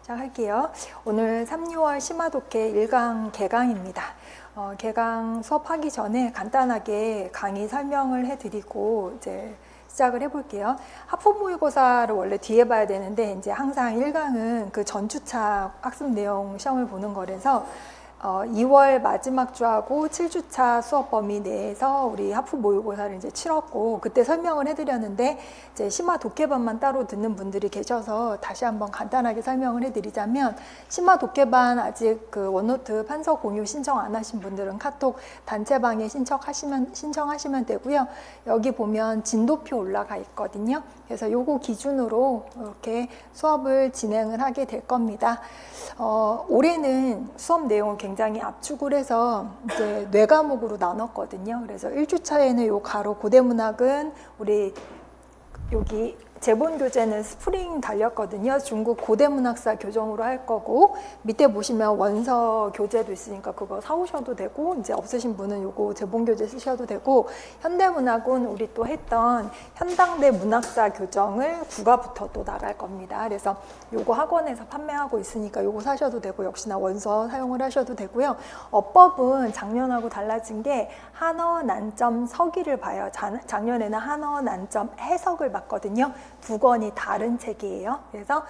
시작할게요. 오늘 3, 6월 심화독해 1강 개강입니다. 개강 수업하기 전에 간단하게 강의 설명을 해드리고 이제 시작을 해볼게요. 학부 모의고사를 원래 뒤에 봐야 되는데 이제 항상 1강은 그 전주차 학습 내용 시험을 보는 거라서 2월 마지막 주하고 7주차 수업 범위 내에서 우리 학부 모의고사를 이제 치렀고, 그때 설명을 해드렸는데 이제 심화 독해반만 따로 듣는 분들이 계셔서 다시 한번 간단하게 설명을 해드리자면, 심화 독해반 아직 그 원노트 판서 공유 신청 안 하신 분들은 카톡 단체방에 신청하시면 되고요. 여기 보면 진도표 올라가 있거든요. 그래서 요거 기준으로 이렇게 수업을 진행을 하게 될 겁니다. 올해는 수업 내용을 굉장히 압축을 해서 이제 뇌 과목으로 나눴거든요. 그래서 1주차에는 요 가로 고대문학은 우리 여기 제본 교재는 스프링 달렸거든요. 중국 고대문학사 교정으로 할 거고, 밑에 보시면 원서 교재도 있으니까 그거 사오셔도 되고, 이제 없으신 분은 요거 제본 교재 쓰셔도 되고, 현대문학은 우리 또 했던 현당대 문학사 교정을 국어부터 또 나갈 겁니다. 그래서 요거 학원에서 판매하고 있으니까 요거 사셔도 되고, 역시나 원서 사용을 하셔도 되고요. 어법은 작년하고 달라진 게 한어 난점 서기를 봐요. 작년에는 한어 난점 해석을 봤거든요. 두 권이 다른 책이에요. 그래서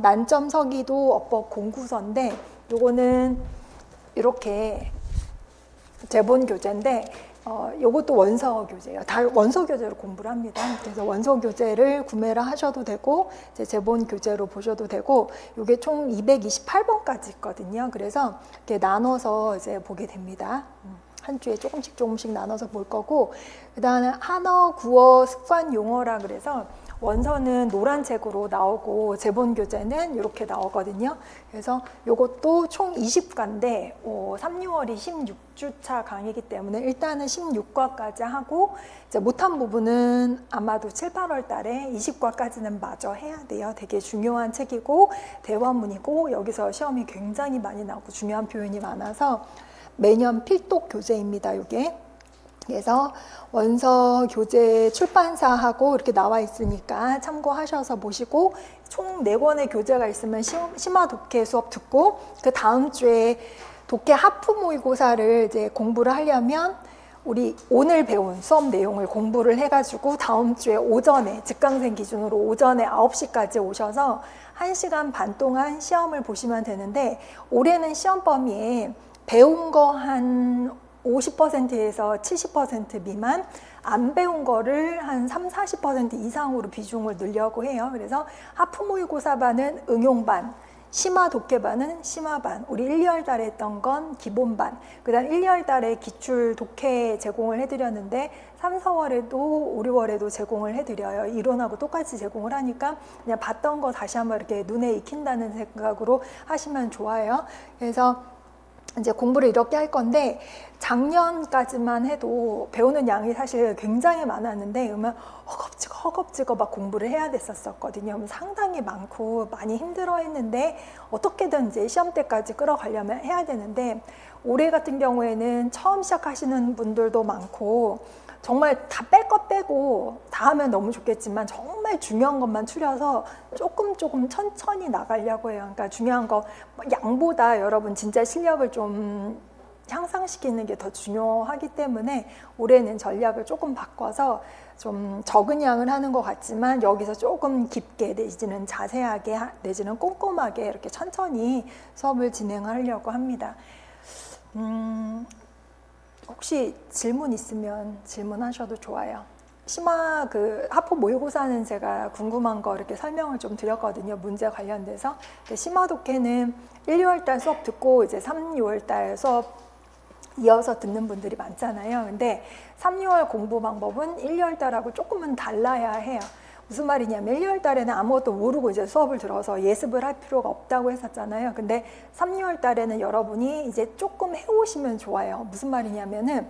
난점 서기도 어법 공구서인데, 요거는 이렇게 제본 교재인데 요것도 원서 교재예요. 다 원서 교재로 공부를 합니다. 그래서 원서 교재를 구매를 하셔도 되고, 이제 제본 교재로 보셔도 되고, 요게 총 228번까지 있거든요. 그래서 이렇게 나눠서 이제 보게 됩니다. 한 주에 조금씩 나눠서 볼 거고, 그 다음에 한어, 구어, 습관, 용어라 그래서 원서는 노란 책으로 나오고 제본 교재는 이렇게 나오거든요. 그래서 이것도 총 20과인데 3, 6월이 16주차 강의이기 때문에 일단은 16과까지 하고, 이제 못한 부분은 아마도 7, 8월 달에 20과까지는 마저 해야 돼요. 되게 중요한 책이고 대화문이고, 여기서 시험이 굉장히 많이 나오고 중요한 표현이 많아서 매년 필독 교재입니다. 이게. 그래서 원서 교재 출판사하고 이렇게 나와 있으니까 참고하셔서 보시고, 총 4권의 교재가 있으면 심화 독해 수업 듣고, 그 다음 주에 독해 하프 모의고사를 이제 공부를 하려면 우리 오늘 배운 수업 내용을 공부를 해가지고 다음 주에 오전에, 직강생 기준으로 오전에 9시까지 오셔서 1시간 반 동안 시험을 보시면 되는데, 올해는 시험 범위에 배운 거 한 50%에서 70% 미만, 안 배운 거를 한 30-40% 이상으로 비중을 늘려고 해요. 그래서 하프 모의고사반은 응용반, 심화 독해반은 심화반, 우리 1, 2월 달에 했던 건 기본반, 그 다음 1, 2월 달에 기출 독해 제공을 해드렸는데 3, 4월에도 5, 6월에도 제공을 해드려요. 이론하고 똑같이 제공을 하니까 그냥 봤던 거 다시 한번 이렇게 눈에 익힌다는 생각으로 하시면 좋아요. 그래서 이제 공부를 이렇게 할 건데, 작년까지만 해도 배우는 양이 사실 굉장히 많았는데, 그러면 허겁지겁 막 공부를 해야 됐었거든요. 상당히 많고 많이 힘들어 했는데, 어떻게든 이제 시험 때까지 끌어가려면 해야 되는데, 올해 같은 경우에는 처음 시작하시는 분들도 많고, 정말 다 뺄 것 빼고 다 하면 너무 좋겠지만 정말 중요한 것만 추려서 조금 천천히 나가려고 해요. 그러니까 중요한 거 양보다 여러분 진짜 실력을 좀 향상시키는 게 더 중요하기 때문에 올해는 전략을 조금 바꿔서 좀 적은 양을 하는 것 같지만 여기서 조금 깊게 내지는 자세하게 내지는 꼼꼼하게 이렇게 천천히 수업을 진행하려고 합니다. 혹시 질문 있으면 질문하셔도 좋아요. 심화 하프 모의고사는 제가 궁금한 거 이렇게 설명을 좀 드렸거든요. 문제 관련돼서. 심화 독해는 1, 2월 달 수업 듣고 이제 3, 6월 달 수업 이어서 듣는 분들이 많잖아요. 근데 3, 6월 공부 방법은 1, 2월 달하고 조금은 달라야 해요. 무슨 말이냐면 1, 2월 달에는 아무것도 모르고 이제 수업을 들어서 예습을 할 필요가 없다고 했었잖아요. 근데 3, 6월 달에는 여러분이 이제 조금 해오시면 좋아요. 무슨 말이냐면은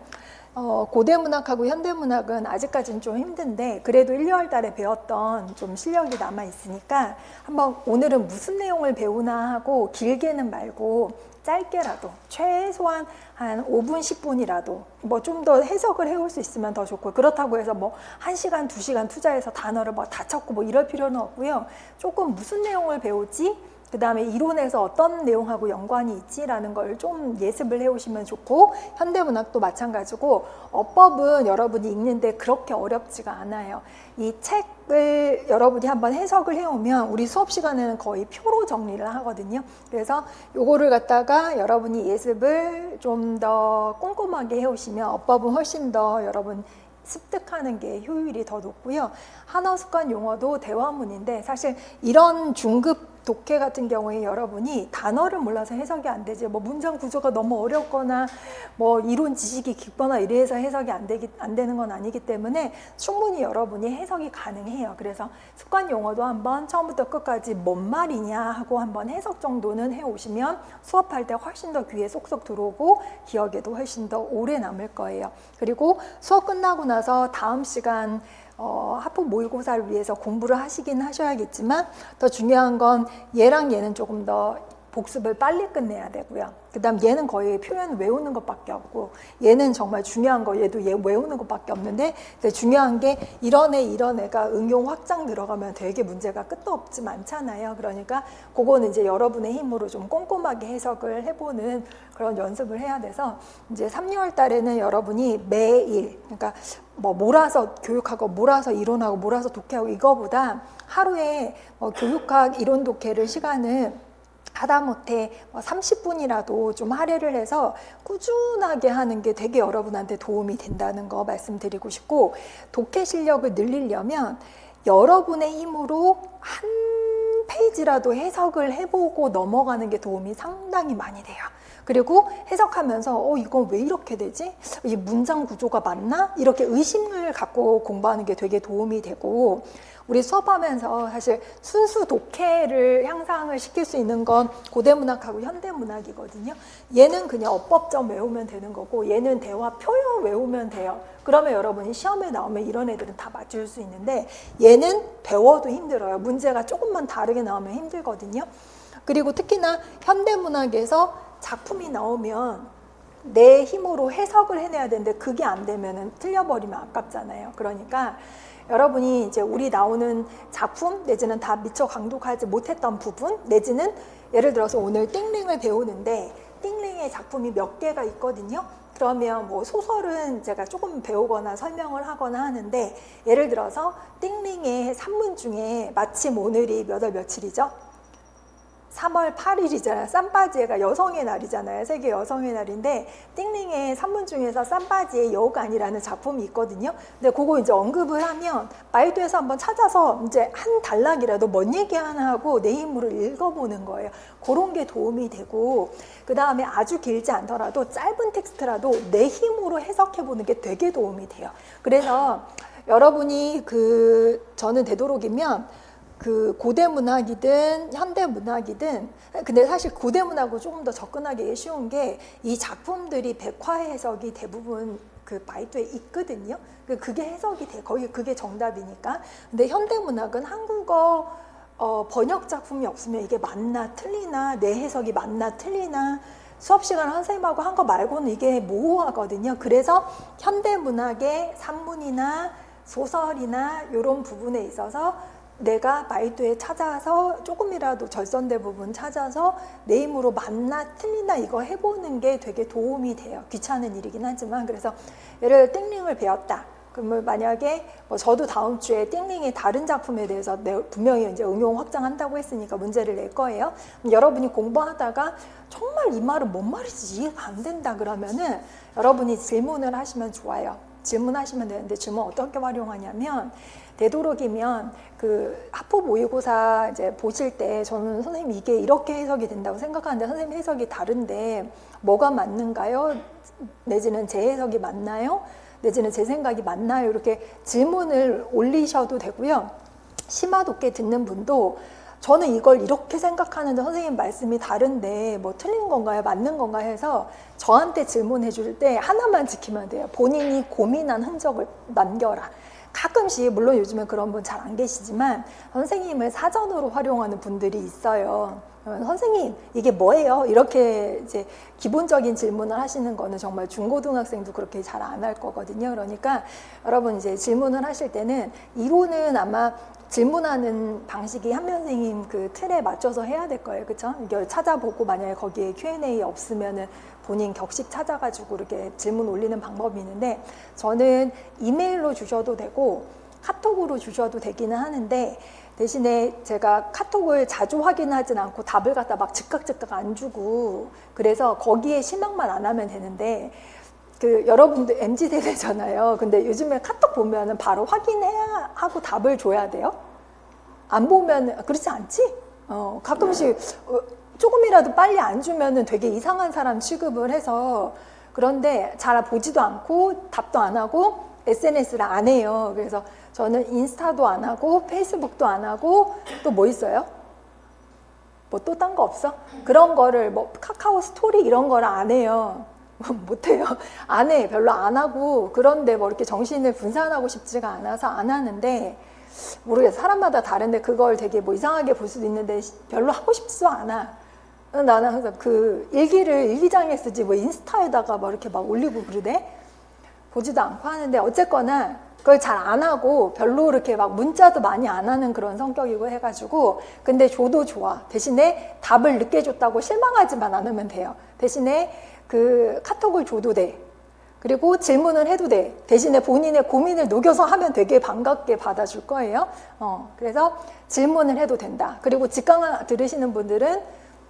고대문학하고 현대문학은 아직까지는 좀 힘든데, 그래도 1, 2월 달에 배웠던 좀 실력이 남아 있으니까 한번 오늘은 무슨 내용을 배우나 하고 길게는 말고 짧게라도 최소한 한 5분, 10분이라도 뭐 좀 더 해석을 해올 수 있으면 더 좋고, 그렇다고 해서 뭐 1시간, 2시간 투자해서 단어를 뭐 다 찾고 뭐 이럴 필요는 없고요. 조금 무슨 내용을 배우지? 그 다음에 이론에서 어떤 내용하고 연관이 있지라는 걸 좀 예습을 해오시면 좋고, 현대문학도 마찬가지고 어법은 여러분이 읽는데 그렇게 어렵지가 않아요. 이 책을 여러분이 한번 해석을 해오면 우리 수업 시간에는 거의 표로 정리를 하거든요. 그래서 요거를 갖다가 여러분이 예습을 좀 더 꼼꼼하게 해오시면 어법은 훨씬 더 여러분 습득하는 게 효율이 더 높고요. 한어 습관 용어도 대화문인데 사실 이런 중급 독해 같은 경우에 여러분이 단어를 몰라서 해석이 안 되지, 뭐 문장 구조가 너무 어렵거나 뭐 이론 지식이 깊거나 이래서 해석이 안 되는 건 아니기 때문에 충분히 여러분이 해석이 가능해요. 그래서 습관 용어도 한번 처음부터 끝까지 뭔 말이냐 하고 한번 해석 정도는 해오시면 수업할 때 훨씬 더 귀에 쏙쏙 들어오고 기억에도 훨씬 더 오래 남을 거예요. 그리고 수업 끝나고 나서 다음 시간 학부 모의고사를 위해서 공부를 하시긴 하셔야겠지만 더 중요한 건 얘랑 얘는 조금 더 복습을 빨리 끝내야 되고요. 그 다음 얘는 거의 표현 외우는 것밖에 없고, 얘는 정말 중요한 거, 얘도 얘 외우는 것밖에 없는데, 중요한 게 이런 애가 응용 확장 들어가면 되게 문제가 끝도 없지 많잖아요. 그러니까 그거는 이제 여러분의 힘으로 좀 꼼꼼하게 해석을 해보는 그런 연습을 해야 돼서, 이제 3, 6월 달에는 여러분이 매일, 그러니까 뭐 몰아서 교육하고 몰아서 이론하고 몰아서 독해하고 이거보다 하루에 교육학 이론 독해를 시간을 하다못해 30분이라도 좀 할애를 해서 꾸준하게 하는 게 되게 여러분한테 도움이 된다는 거 말씀드리고 싶고, 독해 실력을 늘리려면 여러분의 힘으로 한 페이지라도 해석을 해보고 넘어가는 게 도움이 상당히 많이 돼요. 그리고 해석하면서 이건 왜 이렇게 되지? 이 문장 구조가 맞나? 이렇게 의심을 갖고 공부하는 게 되게 도움이 되고, 우리 수업하면서 사실 순수 독해를 향상을 시킬 수 있는 건 고대문학하고 현대문학이거든요. 얘는 그냥 어법점 외우면 되는 거고, 얘는 대화 표현 외우면 돼요. 그러면 여러분이 시험에 나오면 이런 애들은 다 맞출 수 있는데, 얘는 배워도 힘들어요. 문제가 조금만 다르게 나오면 힘들거든요. 그리고 특히나 현대문학에서 작품이 나오면 내 힘으로 해석을 해내야 되는데 그게 안 되면 틀려버리면 아깝잖아요. 그러니까 여러분이 이제 우리 나오는 작품 내지는 다 미처 강독하지 못했던 부분, 내지는 예를 들어서 오늘 띵링을 배우는데 띵링의 작품이 몇 개가 있거든요. 그러면 뭐 소설은 제가 조금 배우거나 설명을 하거나 하는데, 예를 들어서 띵링의 산문 중에 마침 오늘이 몇 월 며칠이죠? 3월 8일이잖아요. 쌈바지에가 여성의 날이잖아요. 세계 여성의 날인데, 띵링의 산문 중에서 쌈바지의 여우간이라는 작품이 있거든요. 근데 그거 이제 언급을 하면 바이두에서 한번 찾아서 이제 한 단락이라도 뭔 얘기 하나 하고 내 힘으로 읽어보는 거예요. 그런 게 도움이 되고, 그 다음에 아주 길지 않더라도 짧은 텍스트라도 내 힘으로 해석해보는 게 되게 도움이 돼요. 그래서 여러분이 저는 되도록이면 고대문학이든 현대문학이든, 근데 사실 고대문학으로 조금 더 접근하기 쉬운 게 이 작품들이 백화 해석이 대부분 바이두에 있거든요. 그게 해석이 돼. 거의 그게 정답이니까. 근데 현대문학은 한국어 번역 작품이 없으면 이게 맞나 틀리나, 내 해석이 맞나 틀리나, 수업 시간 선생님하고 한 거 말고는 이게 모호하거든요. 그래서 현대문학의 산문이나 소설이나 이런 부분에 있어서 내가 바이두에 찾아서 조금이라도 절선된 부분 찾아서 내 힘으로 맞나 틀리나 이거 해보는 게 되게 도움이 돼요. 귀찮은 일이긴 하지만. 그래서 예를 들어 띵링을 배웠다. 그러면 만약에 저도 다음 주에 띵링의 다른 작품에 대해서 분명히 이제 응용 확장한다고 했으니까 문제를 낼 거예요. 여러분이 공부하다가 정말 이 말은 뭔 말이지 이해가 안 된다 그러면은 여러분이 질문을 하시면 좋아요. 질문하시면 되는데, 질문 어떻게 활용하냐면, 되도록이면 학부 모의고사 이제 보실 때 저는 선생님 이게 이렇게 해석이 된다고 생각하는데 선생님 해석이 다른데 뭐가 맞는가요? 내지는 제 해석이 맞나요? 내지는 제 생각이 맞나요? 이렇게 질문을 올리셔도 되고요. 심화 독해 듣는 분도 저는 이걸 이렇게 생각하는데 선생님 말씀이 다른데 뭐 틀린 건가요? 맞는 건가요? 해서 저한테 질문해 줄 때 하나만 지키면 돼요. 본인이 고민한 흔적을 남겨라. 가끔씩 물론 요즘에 그런 분 잘 안 계시지만 선생님을 사전으로 활용하는 분들이 있어요. 선생님 이게 뭐예요? 이렇게 이제 기본적인 질문을 하시는 거는 정말 중고등학생도 그렇게 잘 안 할 거거든요. 그러니까 여러분 이제 질문을 하실 때는 이론은 아마 질문하는 방식이 한면 선생님 그 틀에 맞춰서 해야 될 거예요. 그쵸? 이걸 찾아보고 만약에 거기에 Q&A 없으면은 본인 격식 찾아가지고 이렇게 질문 올리는 방법이 있는데, 저는 이메일로 주셔도 되고 카톡으로 주셔도 되기는 하는데, 대신에 제가 카톡을 자주 확인하진 않고 답을 갖다 막 즉각 안 주고, 그래서 거기에 실망만 안 하면 되는데, 그 여러분들 MZ세대잖아요. 근데 요즘에 카톡 보면은 바로 확인해야 하고 답을 줘야 돼요. 안 보면 그렇지 않지? 가끔씩 조금이라도 빨리 안 주면은 되게 이상한 사람 취급을 해서, 그런데 잘 보지도 않고 답도 안 하고 SNS를 안 해요. 그래서 저는 인스타도 안 하고 페이스북도 안 하고 또 뭐 있어요? 뭐 또 딴 거 없어? 그런 거를 뭐 카카오 스토리 이런 거를 안 해요. 못해요. 안 해. 별로 안 하고. 그런데 뭐 이렇게 정신을 분산하고 싶지가 않아서 안 하는데, 모르겠어. 사람마다 다른데 그걸 되게 뭐 이상하게 볼 수도 있는데 별로 하고 싶지도 않아. 나는 항상 그 일기장에 쓰지 뭐 인스타에다가 막 이렇게 막 올리고 그러대. 보지도 않고 하는데, 어쨌거나 그걸 잘 안 하고 별로 이렇게 막 문자도 많이 안 하는 그런 성격이고 해가지고, 근데 줘도 좋아. 대신에 답을 늦게 줬다고 실망하지만 않으면 돼요. 대신에 그 카톡을 줘도 돼. 그리고 질문을 해도 돼. 대신에 본인의 고민을 녹여서 하면 되게 반갑게 받아줄 거예요. 그래서 질문을 해도 된다. 그리고 직강 들으시는 분들은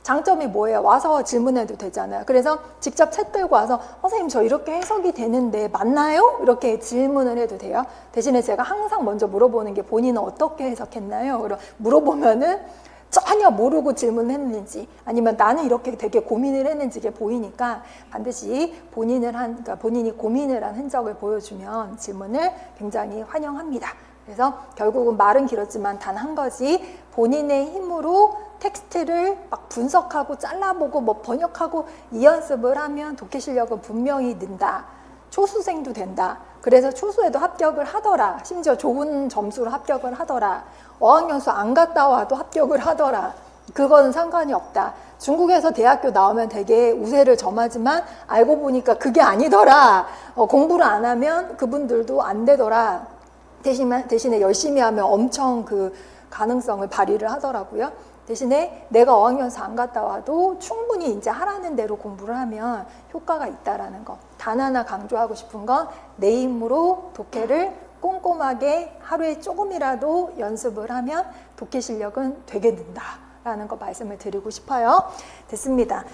장점이 뭐예요? 와서 질문해도 되잖아요. 그래서 직접 책 들고 와서 선생님 저 이렇게 해석이 되는데 맞나요? 이렇게 질문을 해도 돼요. 대신에 제가 항상 먼저 물어보는 게 본인은 어떻게 해석했나요? 그럼 물어보면은 전혀 모르고 질문했는지 아니면 나는 이렇게 되게 고민을 했는지 이게 보이니까, 반드시 그러니까 본인이 고민을 한 흔적을 보여주면 질문을 굉장히 환영합니다. 그래서 결국은 말은 길었지만 단 한 가지, 본인의 힘으로 텍스트를 막 분석하고 잘라보고 뭐 번역하고 이 연습을 하면 독해 실력은 분명히 는다. 초수생도 된다. 그래서 초수에도 합격을 하더라. 심지어 좋은 점수로 합격을 하더라. 어학연수 안 갔다 와도 합격을 하더라. 그건 상관이 없다. 중국에서 대학교 나오면 되게 우세를 점하지만 알고 보니까 그게 아니더라. 공부를 안 하면 그분들도 안 되더라. 대신에 열심히 하면 엄청 그 가능성을 발휘를 하더라고요. 대신에 내가 어학연수 안 갔다 와도 충분히 이제 하라는 대로 공부를 하면 효과가 있다라는 거. 단 하나 강조하고 싶은 건 내 힘으로 독해를 꼼꼼하게 하루에 조금이라도 연습을 하면 독해 실력은 되게 는다라는 거 말씀을 드리고 싶어요. 됐습니다.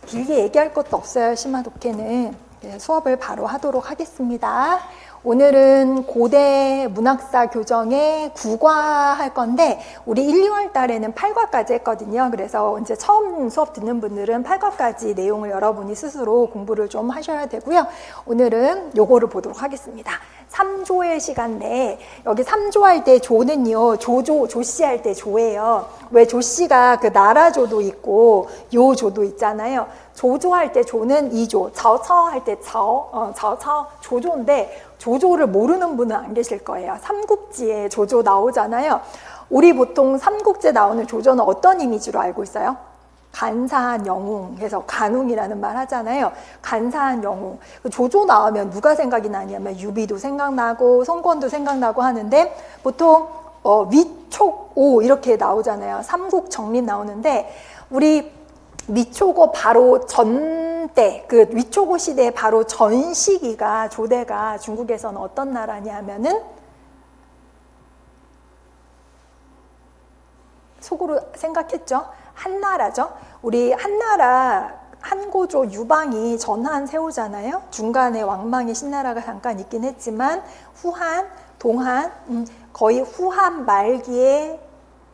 길게 얘기할 것도 없어요. 심화 독해는. 수업을 바로 하도록 하겠습니다. 오늘은 고대 문학사 교정의 9과 할 건데, 우리 1, 2월 달에는 8과까지 했거든요. 그래서 이제 처음 수업 듣는 분들은 8과까지 내용을 여러분이 스스로 공부를 좀 하셔야 되고요. 오늘은 요거를 보도록 하겠습니다. 3조의 시간 내에, 여기 3조 할 때 조는요, 조씨 할 때 조예요. 왜 조씨가 그 나라조도 있고 요조도 있잖아요. 조조할 때 조는 2조, 자오차오 할 때 자오차오 조조인데, 조조를 모르는 분은 안 계실 거예요. 삼국지에 조조 나오잖아요. 우리 보통 삼국지에 나오는 조조는 어떤 이미지로 알고 있어요? 간사한 영웅, 해서 간웅이라는 말 하잖아요. 간사한 영웅. 조조 나오면 누가 생각이 나냐면 유비도 생각나고 송건도 생각나고 하는데, 보통 위촉오 이렇게 나오잖아요. 삼국 정립 나오는데, 우리 위초고 바로 전때, 그 위초고 시대에 바로 전 시기가, 조대가 중국에서는 어떤 나라냐면은, 속으로 생각했죠? 한나라죠. 우리 한나라, 한고조 유방이 전한 세우잖아요. 중간에 왕망의 신나라가 잠깐 있긴 했지만, 후한, 동한, 거의 후한 말기에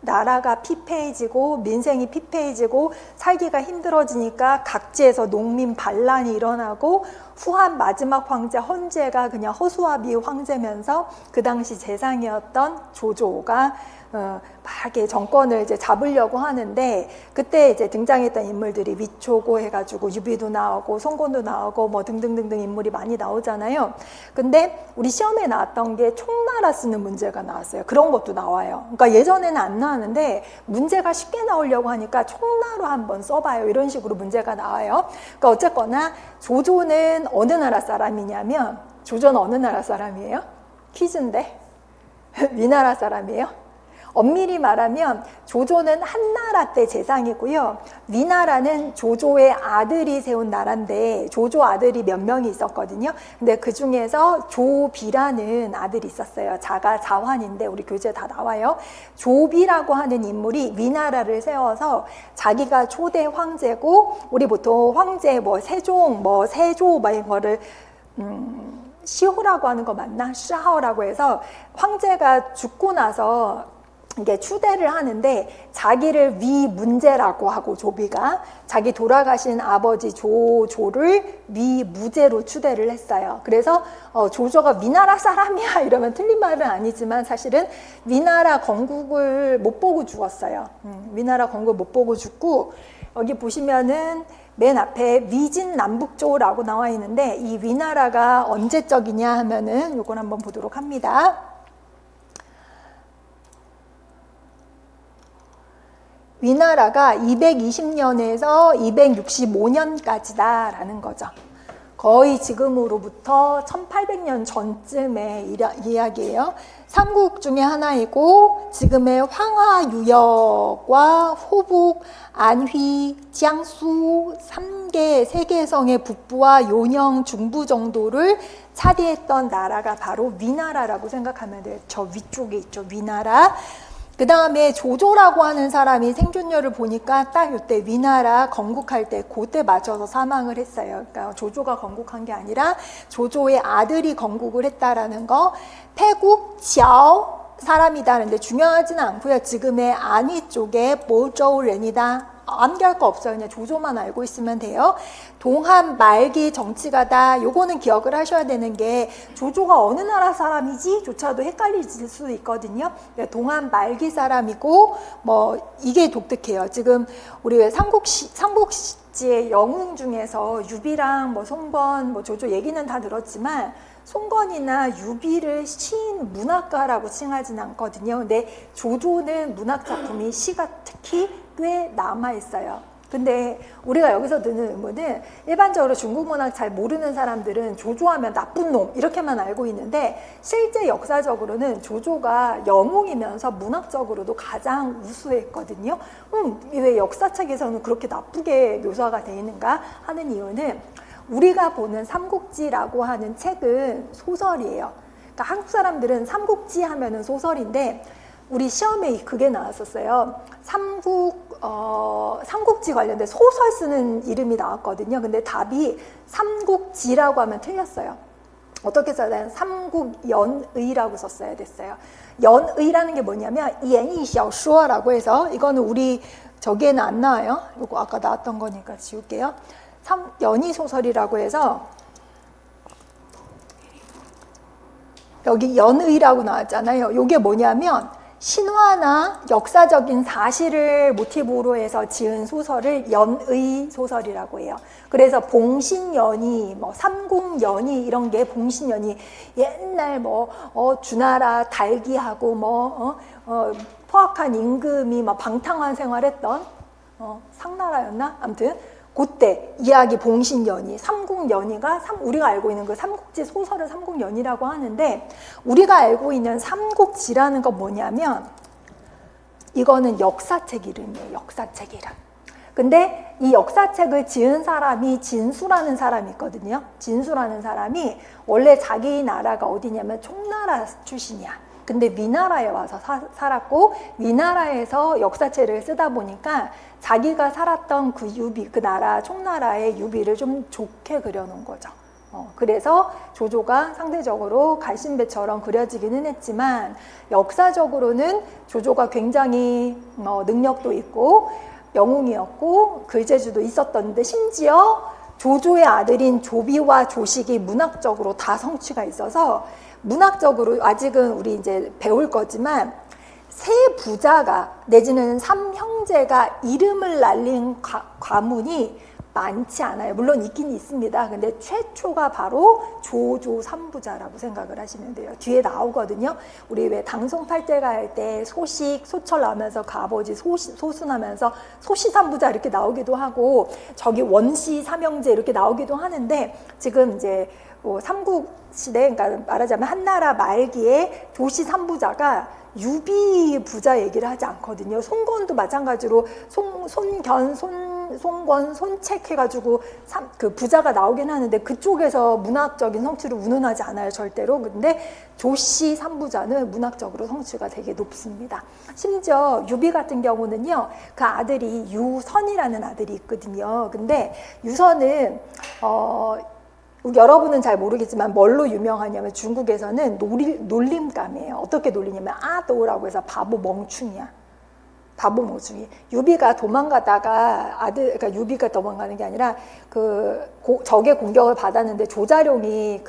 나라가 피폐해지고 민생이 피폐해지고 살기가 힘들어지니까 각지에서 농민 반란이 일어나고, 후한 마지막 황제 헌제가 그냥 허수아비 황제면서 그 당시 재상이었던 조조가 막 이렇게 정권을 이제 잡으려고 하는데, 그때 이제 등장했던 인물들이 위초고 해가지고 유비도 나오고 송건도 나오고 뭐 등등등등 인물이 많이 나오잖아요. 근데 우리 시험에 나왔던 게 총나라 쓰는 문제가 나왔어요. 그런 것도 나와요. 그러니까 예전에는 안 나왔는데 문제가 쉽게 나오려고 하니까 총나로 한번 써봐요. 이런 식으로 문제가 나와요. 그러니까 어쨌거나 조조는 어느 나라 사람이냐면, 조조는 어느 나라 사람이에요? 퀴즈인데. 위나라 사람이에요? 엄밀히 말하면 조조는 한나라 때 재상이고요. 위나라는 조조의 아들이 세운 나라인데 조조 아들이 몇 명이 있었거든요. 근데 그 중에서 조비라는 아들이 있었어요. 자가 자환인데 우리 교재에 다 나와요. 조비라고 하는 인물이 위나라를 세워서 자기가 초대 황제고, 우리 보통 황제 뭐 세종 뭐 세조 뭐 이거를 시호라고 하는 거 맞나? 시하오라고 해서 황제가 죽고 나서 이게 추대를 하는데 자기를 위문제라고 하고 조비가 자기 돌아가신 아버지 조조를 위무제로 추대를 했어요. 그래서 조조가 위나라 사람이야 이러면 틀린 말은 아니지만 사실은 위나라 건국을 못 보고 죽었어요. 위나라 건국을 못 보고 죽고, 여기 보시면은 맨 앞에 위진남북조라고 나와 있는데 이 위나라가 언제적이냐 하면은 요걸 한번 보도록 합니다. 위나라가 220년에서 265년까지다라는 거죠. 거의 지금으로부터 1800년 전쯤의 이야기예요. 삼국 중에 하나이고 지금의 황하유역과 호북, 안휘, 지양수 3개 세계성의 북부와 요령 중부 정도를 차지했던 나라가 바로 위나라라고 생각하면 돼요. 저 위쪽에 있죠, 위나라. 그 다음에 조조라고 하는 사람이 생존율을 보니까 딱 이때 위나라 건국할 때 그때 맞춰서 사망을 했어요. 그러니까 조조가 건국한 게 아니라 조조의 아들이 건국을 했다라는 거. 패국 샤오 사람이다는데 중요하지는 않고요. 지금의 안위 쪽에 보조ren이다. 암기할 거 없어요. 그냥 조조만 알고 있으면 돼요. 동한 말기 정치가다. 요거는 기억을 하셔야 되는 게 조조가 어느 나라 사람이지? 조차도 헷갈릴 수 있거든요. 동한 말기 사람이고 뭐 이게 독특해요. 지금 우리 왜 삼국지의 영웅 중에서 유비랑 뭐 송건, 뭐 조조 얘기는 다 들었지만 송건이나 유비를 시인 문학가라고 칭하진 않거든요. 근데 조조는 문학 작품이 시가 특히 꽤 남아있어요. 근데 우리가 여기서 드는 의문은 일반적으로 중국 문학 잘 모르는 사람들은 조조하면 나쁜 놈 이렇게만 알고 있는데 실제 역사적으로는 조조가 영웅이면서 문학적으로도 가장 우수했거든요. 왜 역사책에서는 그렇게 나쁘게 묘사가 되어 있는가 하는 이유는 우리가 보는 삼국지라고 하는 책은 소설이에요. 그러니까 한국 사람들은 삼국지 하면은 소설인데 우리 시험에 그게 나왔었어요. 삼국지 관련된 소설 쓰는 이름이 나왔거든요. 근데 답이 삼국지라고 하면 틀렸어요. 어떻게 써야 되나? 삼국연의라고 썼어야 됐어요. 연의라는 게 뭐냐면 연의小说라고 해서 이거는 우리 저기에는 안 나와요. 이거 아까 나왔던 거니까 지울게요. 연의 소설이라고 해서 여기 연의라고 나왔잖아요. 이게 뭐냐면 신화나 역사적인 사실을 모티브로 해서 지은 소설을 연의 소설이라고 해요. 그래서 봉신연의, 뭐 삼국연의 이런 게 봉신연의 옛날 뭐 주나라 달기하고 포악한 임금이 막 방탕한 생활했던 상나라였나? 아무튼 그때 이야기 봉신연의, 삼국연의가 우리가 알고 있는 그 삼국지 소설을 삼국연의라고 하는데 우리가 알고 있는 삼국지라는 건 뭐냐면 이거는 역사책 이름이에요. 역사책 이름. 근데 이 역사책을 지은 사람이 진수라는 사람이 있거든요. 진수라는 사람이 원래 자기 나라가 어디냐면 총나라 출신이야. 근데 위나라에 와서 살았고 위나라에서 역사책을 쓰다 보니까 자기가 살았던 그 유비, 그 나라 총나라의 유비를 좀 좋게 그려놓은 거죠. 그래서 조조가 상대적으로 갈신배처럼 그려지기는 했지만 역사적으로는 조조가 굉장히 능력도 있고 영웅이었고 글재주도 있었던데 심지어 조조의 아들인 조비와 조식이 문학적으로 다 성취가 있어서 문학적으로 아직은 우리 이제 배울 거지만 세 부자가 내지는 삼형제가 이름을 날린 가문이 많지 않아요. 물론 있긴 있습니다. 근데 최초가 바로 조조 삼부자라고 생각을 하시면 돼요. 뒤에 나오거든요. 우리 왜 당송팔대가 할 때 소식, 소철 나오면서 그 아버지 소순하면서 소시삼부자 이렇게 나오기도 하고 저기 원시 삼형제 이렇게 나오기도 하는데 지금 이제 삼국시대, 그러니까 말하자면 한나라 말기에 조씨 삼부자가 유비 부자 얘기를 하지 않거든요. 송건도 마찬가지로 손견, 송건, 손책 해가지고 그 부자가 나오긴 하는데 그쪽에서 문학적인 성취를 운운하지 않아요, 절대로. 근데 조씨 삼부자는 문학적으로 성취가 되게 높습니다. 심지어 유비 같은 경우는요, 그 아들이 유선이라는 아들이 있거든요. 근데 유선은 여러분은 잘 모르겠지만 뭘로 유명하냐면 중국에서는 놀림감이에요. 어떻게 놀리냐면 아도라고 해서 바보 멍충이야. 바보 멍충이. 유비가 도망가다가 그러니까 유비가 도망가는 게 아니라 적의 공격을 받았는데 조자룡이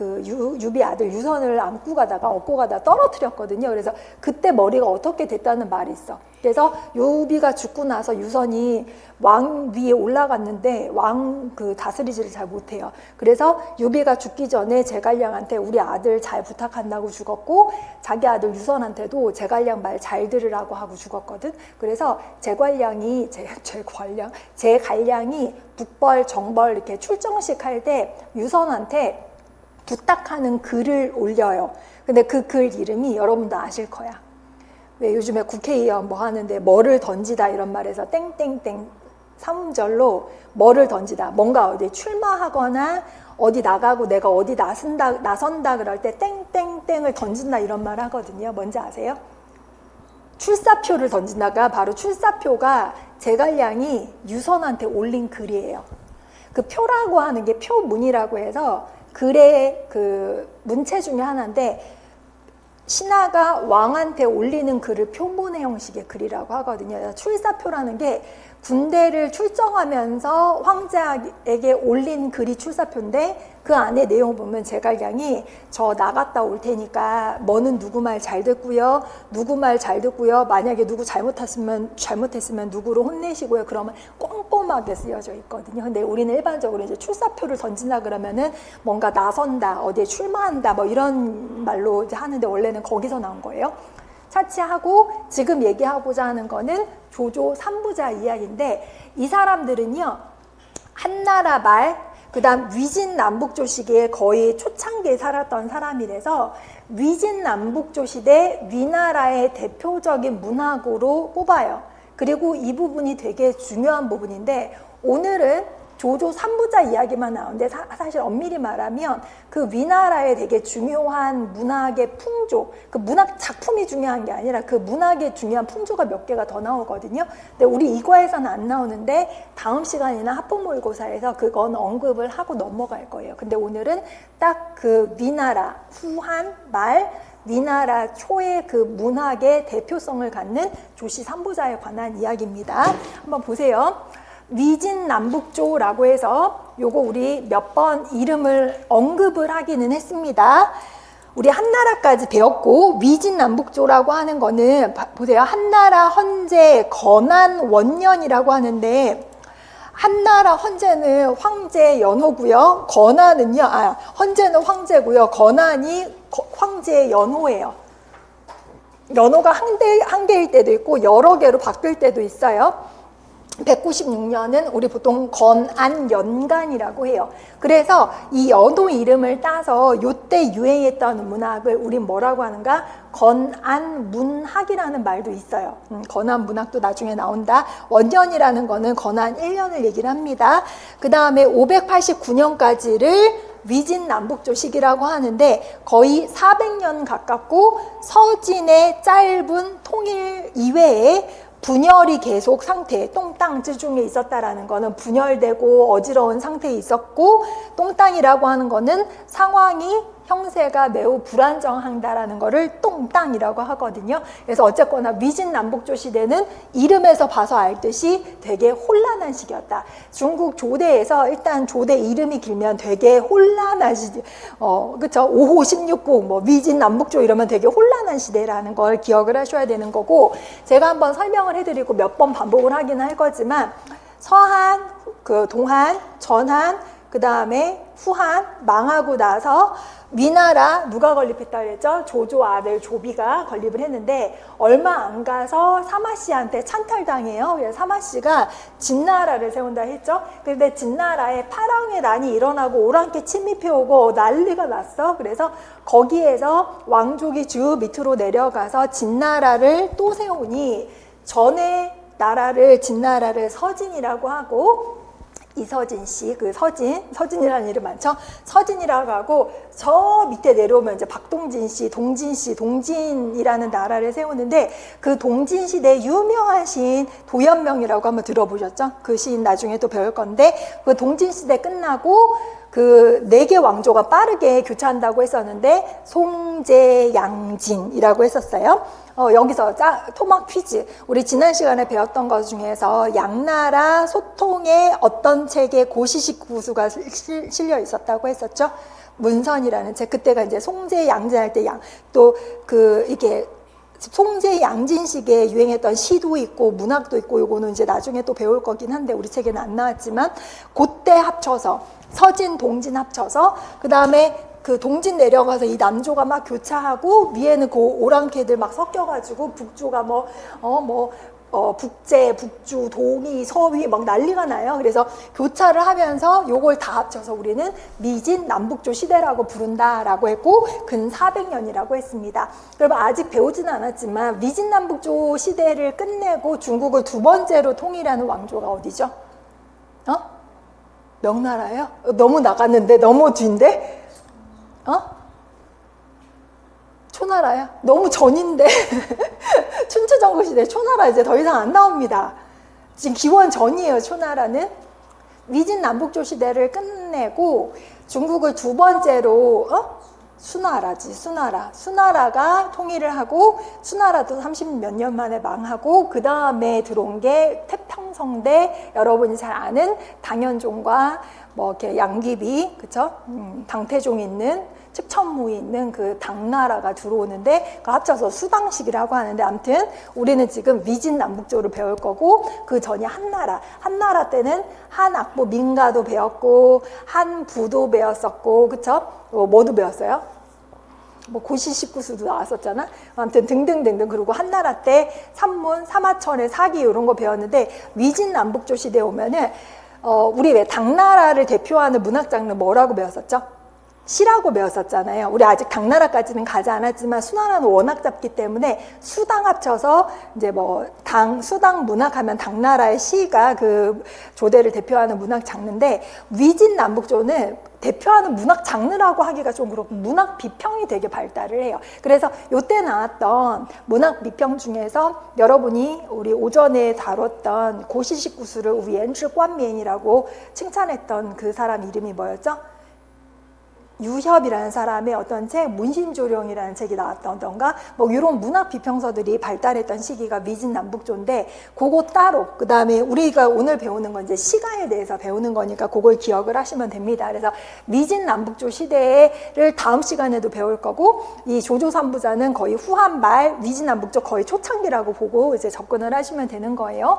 유비 아들 유선을 업고 가다가 떨어뜨렸거든요. 그래서 그때 머리가 어떻게 됐다는 말이 있어. 그래서 유비가 죽고 나서 유선이 왕 위에 올라갔는데 왕 다스리지를 잘 못해요. 그래서 유비가 죽기 전에 제갈량한테 우리 아들 잘 부탁한다고 죽었고, 자기 아들 유선한테도 제갈량 말 잘 들으라고 하고 죽었거든. 그래서 제갈량이 북벌, 정벌 이렇게 출정식 할 때 유선한테 부탁하는 글을 올려요. 근데 그 글 이름이 여러분도 아실 거야. 왜 요즘에 국회의원 뭐 하는데 뭐를 던지다 이런 말에서 땡땡땡 삼음절로 뭐를 던지다, 뭔가 어디 출마하거나 어디 나가고 내가 어디 나선다 그럴 때 땡땡땡을 던진다 이런 말 하거든요. 뭔지 아세요? 출사표를 던진다가 바로 출사표가 제갈량이 유선한테 올린 글이에요. 그 표라고 하는 게 표문이라고 해서 글의 문체 중에 하나인데, 신하가 왕한테 올리는 글을 표문의 형식의 글이라고 하거든요. 출사표라는 게 군대를 출정하면서 황제에게 올린 글이 출사표인데, 그 안에 내용 보면 제갈량이 저 나갔다 올 테니까 뭐는 누구 말 잘 듣고요, 누구 말 잘 듣고요, 만약에 누구 잘못했으면 누구를 혼내시고요, 그러면 꼼꼼하게 쓰여져 있거든요. 근데 우리는 일반적으로 이제 출사표를 던진다 그러면은 뭔가 나선다, 어디에 출마한다 뭐 이런 말로 이제 하는데, 원래는 거기서 나온 거예요. 차치하고 지금 얘기하고자 하는 거는 조조 삼부자 이야기인데, 이 사람들은요, 한나라 말 그다음 위진남북조 시기에 거의 초창기에 살았던 사람이라서 위진남북조 시대 위나라의 대표적인 문학으로 꼽아요. 그리고 이 부분이 되게 중요한 부분인데, 오늘은 조조 삼부자 이야기만 나오는데 사실 엄밀히 말하면 그 위나라의 되게 중요한 문학의 풍조, 그 문학 작품이 중요한 게 아니라 그 문학의 중요한 풍조가 몇 개가 더 나오거든요. 근데 우리 이과에서는 안 나오는데 다음 시간이나 학부모의고사에서 그건 언급을 하고 넘어갈 거예요. 근데 오늘은 딱 그 위나라 후한 말 위나라 초의 그 문학의 대표성을 갖는 조씨 삼부자에 관한 이야기입니다. 한번 보세요. 위진남북조라고 해서 요거 우리 몇 번 이름을 언급을 하기는 했습니다. 우리 한나라까지 배웠고, 위진남북조라고 하는 거는 보세요. 한나라 헌제 건안 원년이라고 하는데, 한나라 헌제는 황제 연호고요. 건안은요, 헌제는 황제고요. 건안이 황제 연호예요. 연호가 한 개일 때도 있고 여러 개로 바뀔 때도 있어요. 196년은 우리 보통 건안연간이라고 해요. 그래서 이 연호 이름을 따서 요때 유행했던 문학을 우린 뭐라고 하는가? 건안문학이라는 말도 있어요. 건안문학도 나중에 나온다. 원년이라는 거는 건안 1년을 얘기를 합니다. 그 다음에 589년까지를 위진남북조 시기라고 하는데, 거의 400년 가깝고 서진의 짧은 통일 이외에 분열이 계속 상태, 똥땅 쯔중에 있었다라는 거는 분열되고 어지러운 상태에 있었고, 똥땅이라고 하는 거는 상황이 형세가 매우 불안정한다라는 거를 똥땅이라고 하거든요. 그래서 어쨌거나 위진남북조 시대는 이름에서 봐서 알듯이 되게 혼란한 시기였다. 중국 조대에서 일단 조대 이름이 길면 되게 혼란한 시대, 그쵸? 5호 16국, 뭐 위진남북조 이러면 되게 혼란한 시대라는 걸 기억을 하셔야 되는 거고, 제가 한번 설명을 해드리고 몇 번 반복을 하긴 할 거지만, 서한, 동한, 전한, 그 다음에 후한 망하고 나서 위나라 누가 건립했다 그랬죠? 조조 아들 조비가 건립을 했는데 얼마 안 가서 사마씨한테 찬탈당해요. 그래서 사마씨가 진나라를 세운다 했죠. 그런데 진나라에 파랑의 난이 일어나고 오랑캐 침입해오고 난리가 났어. 그래서 거기에서 왕족이 쭉 밑으로 내려가서 진나라를 또 세우니 전에 나라를 진나라를 서진이라고 하고 이서진 씨, 그 서진이라는 이름 많죠? 서진이라고 하고 저 밑에 내려오면 이제 박동진 씨, 동진이라는 나라를 세우는데 그 동진 시대 유명한 시인 도연명이라고 한번 들어보셨죠? 그 시인 나중에 또 배울 건데 그 동진 시대 끝나고 그 4개 왕조가 빠르게 교차한다고 했었는데 송제양진이라고 했었어요. 여기서 토막 퀴즈. 우리 지난 시간에 배웠던 것 중에서 양나라 소통의 어떤 책에 고시식 구수가 실려 있었다고 했었죠. 문선이라는 책. 그때가 이제 송제양진할 때 또 이게 송제양진식에 유행했던 시도 있고 문학도 있고 요거는 이제 나중에 또 배울 거긴 한데 우리 책에는 안 나왔지만 그때 합쳐서 서진 동진 합쳐서 그 다음에 그 동진 내려가서 이 남조가 막 교차하고 위에는 그 오랑캐들 막 섞여가지고 북조가 북제, 북주, 동이, 서위 막 난리가 나요. 그래서 교차를 하면서 요걸 다 합쳐서 우리는 미진 남북조 시대라고 부른다라고 했고 근 400년이라고 했습니다. 그럼 아직 배우지는 않았지만 미진 남북조 시대를 끝내고 중국을 2번째로 통일하는 왕조가 어디죠? 명나라예요? 너무 나갔는데 너무 뒤인데? 초나라야? 너무 전인데 춘추전국 시대 초나라 이제 더 이상 안 나옵니다. 지금 기원 전이에요. 초나라는 미진 남북조 시대를 끝내고 중국을 2번째로 수나라지 수나라가 통일을 하고 수나라도 30몇 년 만에 망하고 그 다음에 들어온 게 태평성대 여러분이 잘 아는 당현종과 뭐 이렇게 양귀비 그쵸? 당태종 있는 측천무 있는 그 당나라가 들어오는데 그 합쳐서 수당식이라고 하는데 아무튼 우리는 지금 미진 남북조를 배울 거고 그 전이 한나라 때는 한악보 민가도 배웠고 한부도 배웠었고 그쵸? 뭐도 배웠어요? 뭐 고시식구수도 나왔었잖아. 아무튼 등등등등. 그리고 한나라 때 산문, 사마천의 사기 이런 거 배웠는데 미진 남북조 시대에 오면은 우리 왜 당나라를 대표하는 문학 장르 뭐라고 배웠었죠? 시라고 배웠었잖아요. 우리 아직 당나라까지는 가지 않았지만 수나라는 워낙 짧기 때문에 수당 합쳐서 이제 수당 문학하면 당나라의 시가 그 조대를 대표하는 문학 장르인데 위진 남북조는 대표하는 문학 장르라고 하기가 좀 그렇고 문학 비평이 되게 발달을 해요. 그래서 요때 나왔던 문학 비평 중에서 여러분이 우리 오전에 다뤘던 고시식 구수를 우연치관면이라고 칭찬했던 그 사람 이름이 뭐였죠? 유협이라는 사람의 어떤 책, 문신조령이라는 책이 나왔던가 뭐 이런 문학 비평서들이 발달했던 시기가 미진 남북조인데 그거 따로 그 다음에 우리가 오늘 배우는 건 이제 시가에 대해서 배우는 거니까 그걸 기억을 하시면 됩니다. 그래서 미진 남북조 시대를 다음 시간에도 배울 거고 이 조조삼부자는 거의 후한말 미진 남북조 거의 초창기라고 보고 이제 접근을 하시면 되는 거예요.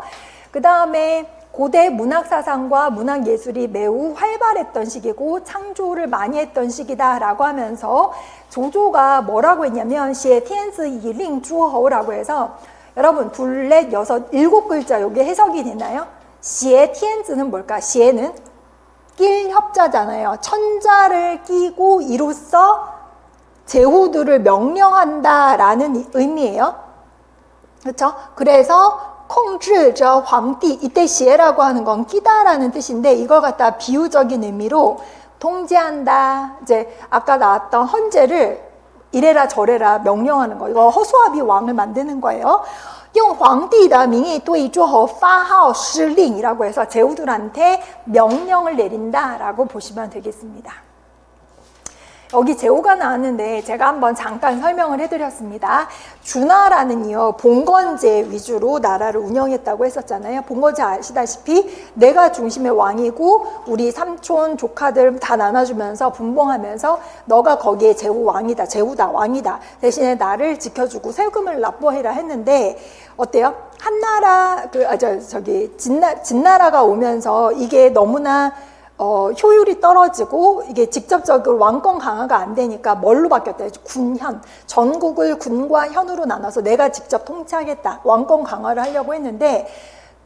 그 다음에 고대 문학사상과 문학예술이 매우 활발했던 시기고 창조를 많이 했던 시기다라고 하면서 조조가 뭐라고 했냐면 시에 텐스 이링 주허라고 해서 여러분 둘넷 여섯 7글자 여기 해석이 되나요? 시에 텐스는 뭘까? 시에는 낄 협자잖아요. 천자를 끼고 이로써 제후들을 명령한다라는 의미예요. 그렇죠? 그래서 콩治저皇帝 이때 시에라고 하는 건 끼다라는 뜻인데 이걸 갖다 비유적인 의미로 통제한다. 이제 아까 나왔던 헌제를 이래라 저래라 명령하는 거. 이거 허수아비 왕을 만드는 거예요. 用皇帝的名义对诸侯发号施令이라고 해서 제후들한테 명령을 내린다라고 보시면 되겠습니다. 여기 제후가 나왔는데 제가 한번 잠깐 설명을 해드렸습니다. 주나라는요 봉건제 위주로 나라를 운영했다고 했었잖아요. 봉건제 아시다시피 내가 중심의 왕이고 우리 삼촌 조카들 다 나눠주면서 분봉하면서 너가 거기에 제후 왕이다, 제후다, 왕이다. 대신에 나를 지켜주고 세금을 납부해라 했는데 어때요? 한나라 진나라가 오면서 이게 너무나 효율이 떨어지고 이게 직접적으로 왕권 강화가 안 되니까 뭘로 바뀌었다? 군현. 전국을 군과 현으로 나눠서 내가 직접 통치하겠다. 왕권 강화를 하려고 했는데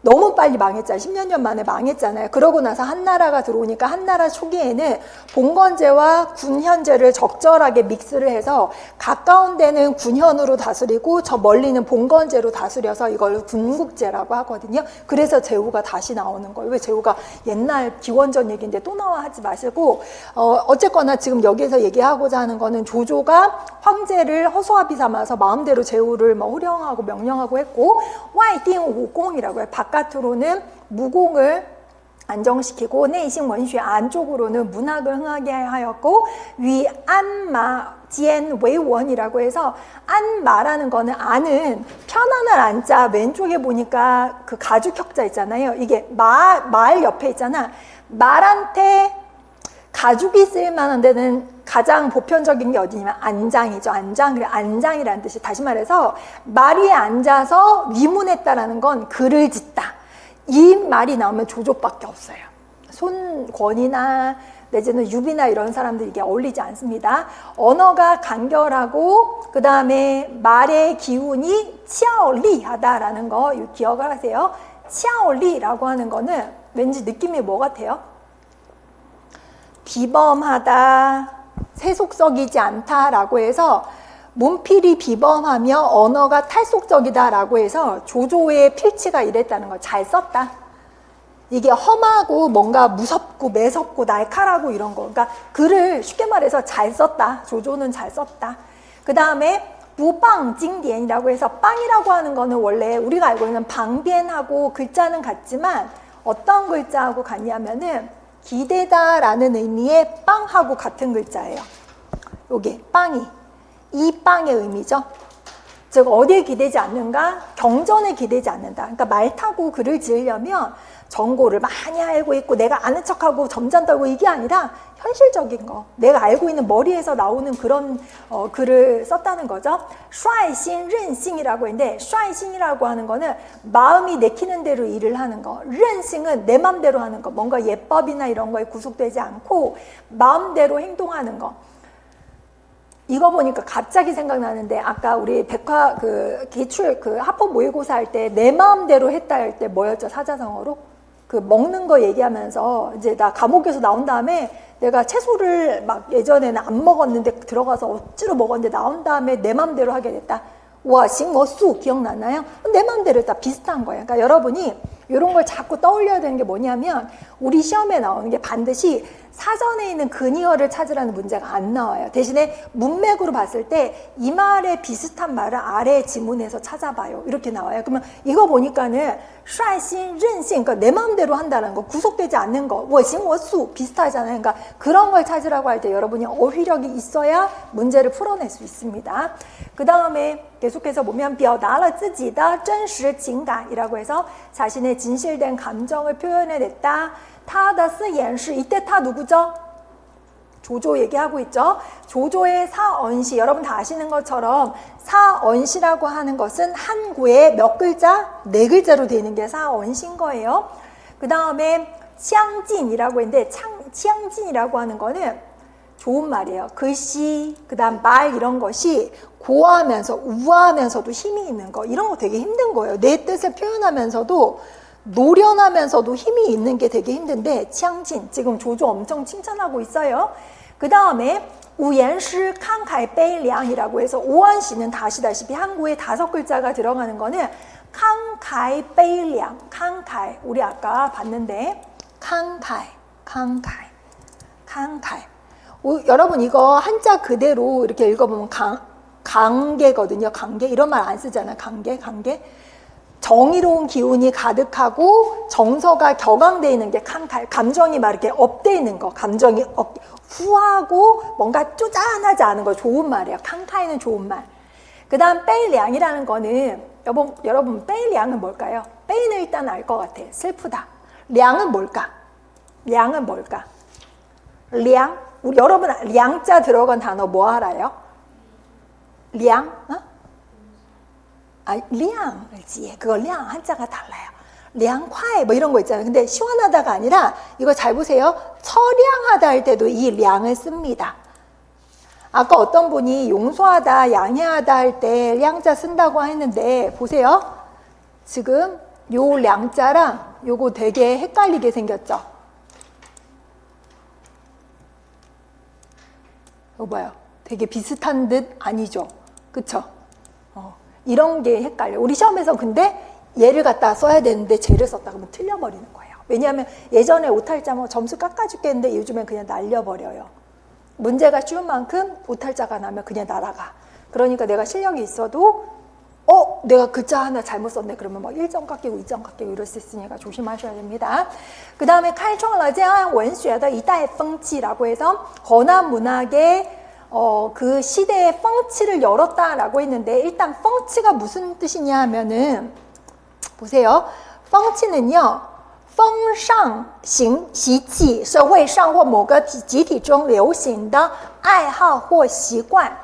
너무 빨리 망했잖아요. 10년 전 만에 망했잖아요. 그러고 나서 한나라가 들어오니까 한나라 초기에는 봉건제와 군현제를 적절하게 믹스를 해서 가까운 데는 군현으로 다스리고 저 멀리는 봉건제로 다스려서 이걸 군국제라고 하거든요. 그래서 제후가 다시 나오는 거예요. 왜 제후가 옛날 기원전 얘기인데 또 나와 하지 마시고 어쨌거나 지금 여기서 얘기하고자 하는 거는 조조가 황제를 허수아비 삼아서 마음대로 제후를 뭐 호령하고 명령하고 했고 와이띵 우공이라고 해요. 바깥으로는 무공을 안정시키고 내신 원슈 안쪽으로는 문학을 흥하게 하였고 위 안마 지엔 웨이원이라고 해서 안마라는 거는 안은 편안한 안자 왼쪽에 보니까 그 가죽 혁자 있잖아요. 이게 말 옆에 있잖아. 말한테 가죽이 쓸만한 데는 가장 보편적인 게 어디냐면 안장이죠. 안장. 그래 안장이라는 뜻이 다시 말해서 말이 앉아서 위문했다라는 건 글을 짓다. 이 말이 나오면 조조밖에 없어요. 손권이나 내지는 유비나 이런 사람들 이게 어울리지 않습니다. 언어가 간결하고 그 다음에 말의 기운이 치아올리하다라는 거 기억을 하세요. 치아올리라고 하는 거는 왠지 느낌이 뭐 같아요? 비범하다, 세속적이지 않다라고 해서 문필이 비범하며 언어가 탈속적이다라고 해서 조조의 필치가 이랬다는 걸 잘 썼다. 이게 험하고 뭔가 무섭고 매섭고 날카라고 이런 거. 그러니까 글을 쉽게 말해서 잘 썼다. 조조는 잘 썼다. 그 다음에 부방 징디엔이라고 해서 빵이라고 하는 거는 원래 우리가 알고 있는 방변하고 글자는 같지만 어떤 글자하고 같냐면은 기대다라는 의미의 빵하고 같은 글자예요. 요게 빵이. 이 빵의 의미죠. 즉 어디에 기대지 않는가? 경전에 기대지 않는다. 그러니까 말 타고 글을 지으려면 정보를 많이 알고 있고 내가 아는 척하고 점잖 떨고 이게 아니라 현실적인 거. 내가 알고 있는 머리에서 나오는 그런 글을 썼다는 거죠. 슈아이신, 른싱이라고 했는데 슈아이신이라고 하는 거는 마음이 내키는 대로 일을 하는 거. 른싱은 내 맘대로 하는 거. 뭔가 예법이나 이런 거에 구속되지 않고 마음대로 행동하는 거. 이거 보니까 갑자기 생각나는데 아까 우리 백화 기출 합법 모의고사 할 때 내 마음대로 했다 할 때 뭐였죠? 사자성어로? 먹는 거 얘기하면서 이제 나 감옥에서 나온 다음에 내가 채소를 막 예전에는 안 먹었는데 들어가서 억지로 먹었는데 나온 다음에 내 마음대로 하게 됐다. 와, 싱어수 기억나나요? 내 마음대로 했다. 비슷한 거예요. 그러니까 여러분이 이런 걸 자꾸 떠올려야 되는 게 뭐냐면 우리 시험에 나오는 게 반드시 사전에 있는 근이어를 찾으라는 문제가 안 나와요. 대신에 문맥으로 봤을 때 이 말에 비슷한 말을 아래 지문에서 찾아봐요. 이렇게 나와요. 그러면 이거 보니까는 슈아이신, 른싱, 그러니까 내 마음대로 한다는 거, 구속되지 않는 거, 워싱, 워수 비슷하잖아요. 그러니까 그런 걸 찾으라고 할 때 여러분이 어휘력이 있어야 문제를 풀어낼 수 있습니다. 그 다음에 계속해서 보면 表达了自己的真实情感이라고 해서 자신의 진실된 감정을 표현해냈다. 他的饰演是 이때 타 누구죠? 조조 얘기하고 있죠. 조조의 사언시 여러분 다 아시는 것처럼 사언시라고 하는 것은 한구에 몇 글자? 4글자로 되는 게 사언시인 거예요. 그 다음에 치앙진이라고 했는데 치앙진이라고 하는 거는 좋은 말이에요. 글씨, 그 다음 말 이런 것이 고하면서 우아하면서도 힘이 있는 거 이런 거 되게 힘든 거예요. 내 뜻을 표현하면서도 노련하면서도 힘이 있는 게 되게 힘든데 치앙진 지금 조조 엄청 칭찬하고 있어요. 그 다음에 우연시 칸카이 베이량이라고 해서 오한시는 다 아시다시피 한국에 5글자가 들어가는 거는 칸카이 베이량 칸카이 우리 아까 봤는데 칸카이 여러분 이거 한자 그대로 이렇게 읽어보면 강계거든요. 강계 이런 말 안 쓰잖아요. 강계 정의로운 기운이 가득하고 정서가 격앙되어 있는 게 칸칼. 감정이 막 이렇게 업되어 있는 거. 감정이 후하고 뭔가 쪼잔하지 않은 거. 좋은 말이에요. 칸칼은 좋은 말. 그 다음 베이량이라는 거는 여러분 베이량은 뭘까요? 베이는 일단 알 것 같아. 슬프다. 량은 뭘까? 량? 우리 여러분 량자 들어간 단어 뭐 알아요? 량? 량, 그거 량 한자가 달라요. 량화에 뭐 이런 거 있잖아요. 근데 시원하다가 아니라 이거 잘 보세요. 처량하다 할 때도 이 량을 씁니다. 아까 어떤 분이 용서하다, 양해하다 할 때 량자 쓴다고 했는데 보세요. 지금 요 량자랑 요거 되게 헷갈리게 생겼죠. 이거 봐요. 되게 비슷한 듯 아니죠. 그쵸? 이런 게 헷갈려. 우리 시험에서 근데 얘를 갖다 써야 되는데 쟤를 썼다 그러면 틀려버리는 거예요. 왜냐하면 예전에 오탈자 뭐 점수 깎아줄겠는데 요즘엔 그냥 날려버려요. 문제가 쉬운 만큼 오탈자가 나면 그냥 날아가. 그러니까 내가 실력이 있어도 내가 글자 하나 잘못 썼네 그러면 막 1점 깎이고 2점 깎이고 이럴 수 있으니까 조심하셔야 됩니다. 그 다음에 开创了这样文学的一代风气라고 해서 건안 문학의 그 시대의 펑치를 열었다라고 했는데 일단 펑치가 무슨 뜻이냐 하면은 보세요. 펑치는요. 风尚行习气社会上或某个集体中流行的爱好或习惯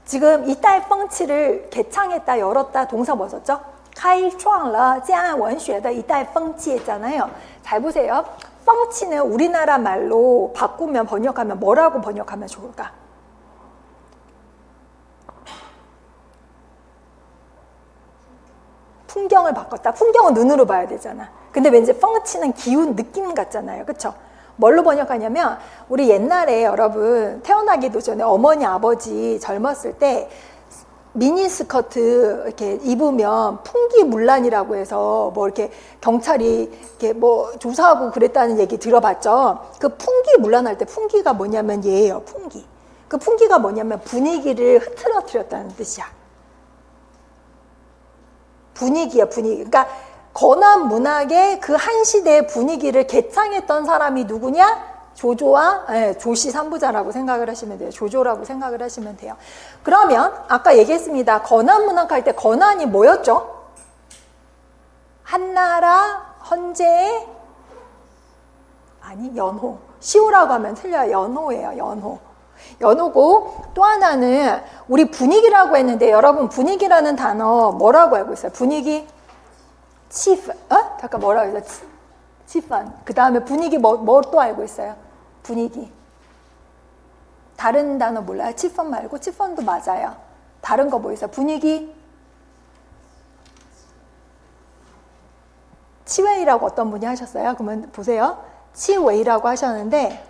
지금 이달 펑치를 개창했다 열었다 동사 뭐 썼죠? 开创了这样文学的一代风气 했잖아요. 잘 보세요. 펑치는 우리나라 말로 바꾸면 번역하면 뭐라고 번역하면 좋을까? 풍경을 바꿨다. 풍경은 눈으로 봐야 되잖아. 근데 왠지 펑치는 기운, 느낌 같잖아요. 그쵸? 뭘로 번역하냐면 우리 옛날에 여러분 태어나기도 전에 어머니, 아버지 젊었을 때 미니스커트 이렇게 입으면 풍기문란이라고 해서 뭐 이렇게 경찰이 이렇게 뭐 조사하고 그랬다는 얘기 들어봤죠? 그 풍기문란할 때 풍기가 뭐냐면 얘예요. 풍기. 그 풍기가 뭐냐면 분위기를 흐트러뜨렸다는 뜻이야. 분위기야, 분위기. 그러니까 건안 문학의 그 한 시대의 분위기를 개창했던 사람이 누구냐? 조조와 조씨 3부자라고 생각을 하시면 돼요. 조조라고 생각을 하시면 돼요. 그러면 아까 얘기했습니다. 건안 문학 할 때 건안이 뭐였죠? 한나라, 헌재, 아니 연호. 시호라고 하면 틀려요. 연호예요. 연호. 연호고 또 하나는 우리 분위기라고 했는데 여러분 분위기라는 단어 뭐라고 알고 있어요? 분위기? 치프. 잠깐 뭐라고 했어요? 치판. 그 다음에 분위기 뭐 또 알고 있어요? 분위기. 다른 단어 몰라요? 치판 말고 치판도 맞아요. 다른 거 뭐 있어요? 분위기. 치웨이라고 어떤 분이 하셨어요? 그러면 보세요. 치웨이라고 하셨는데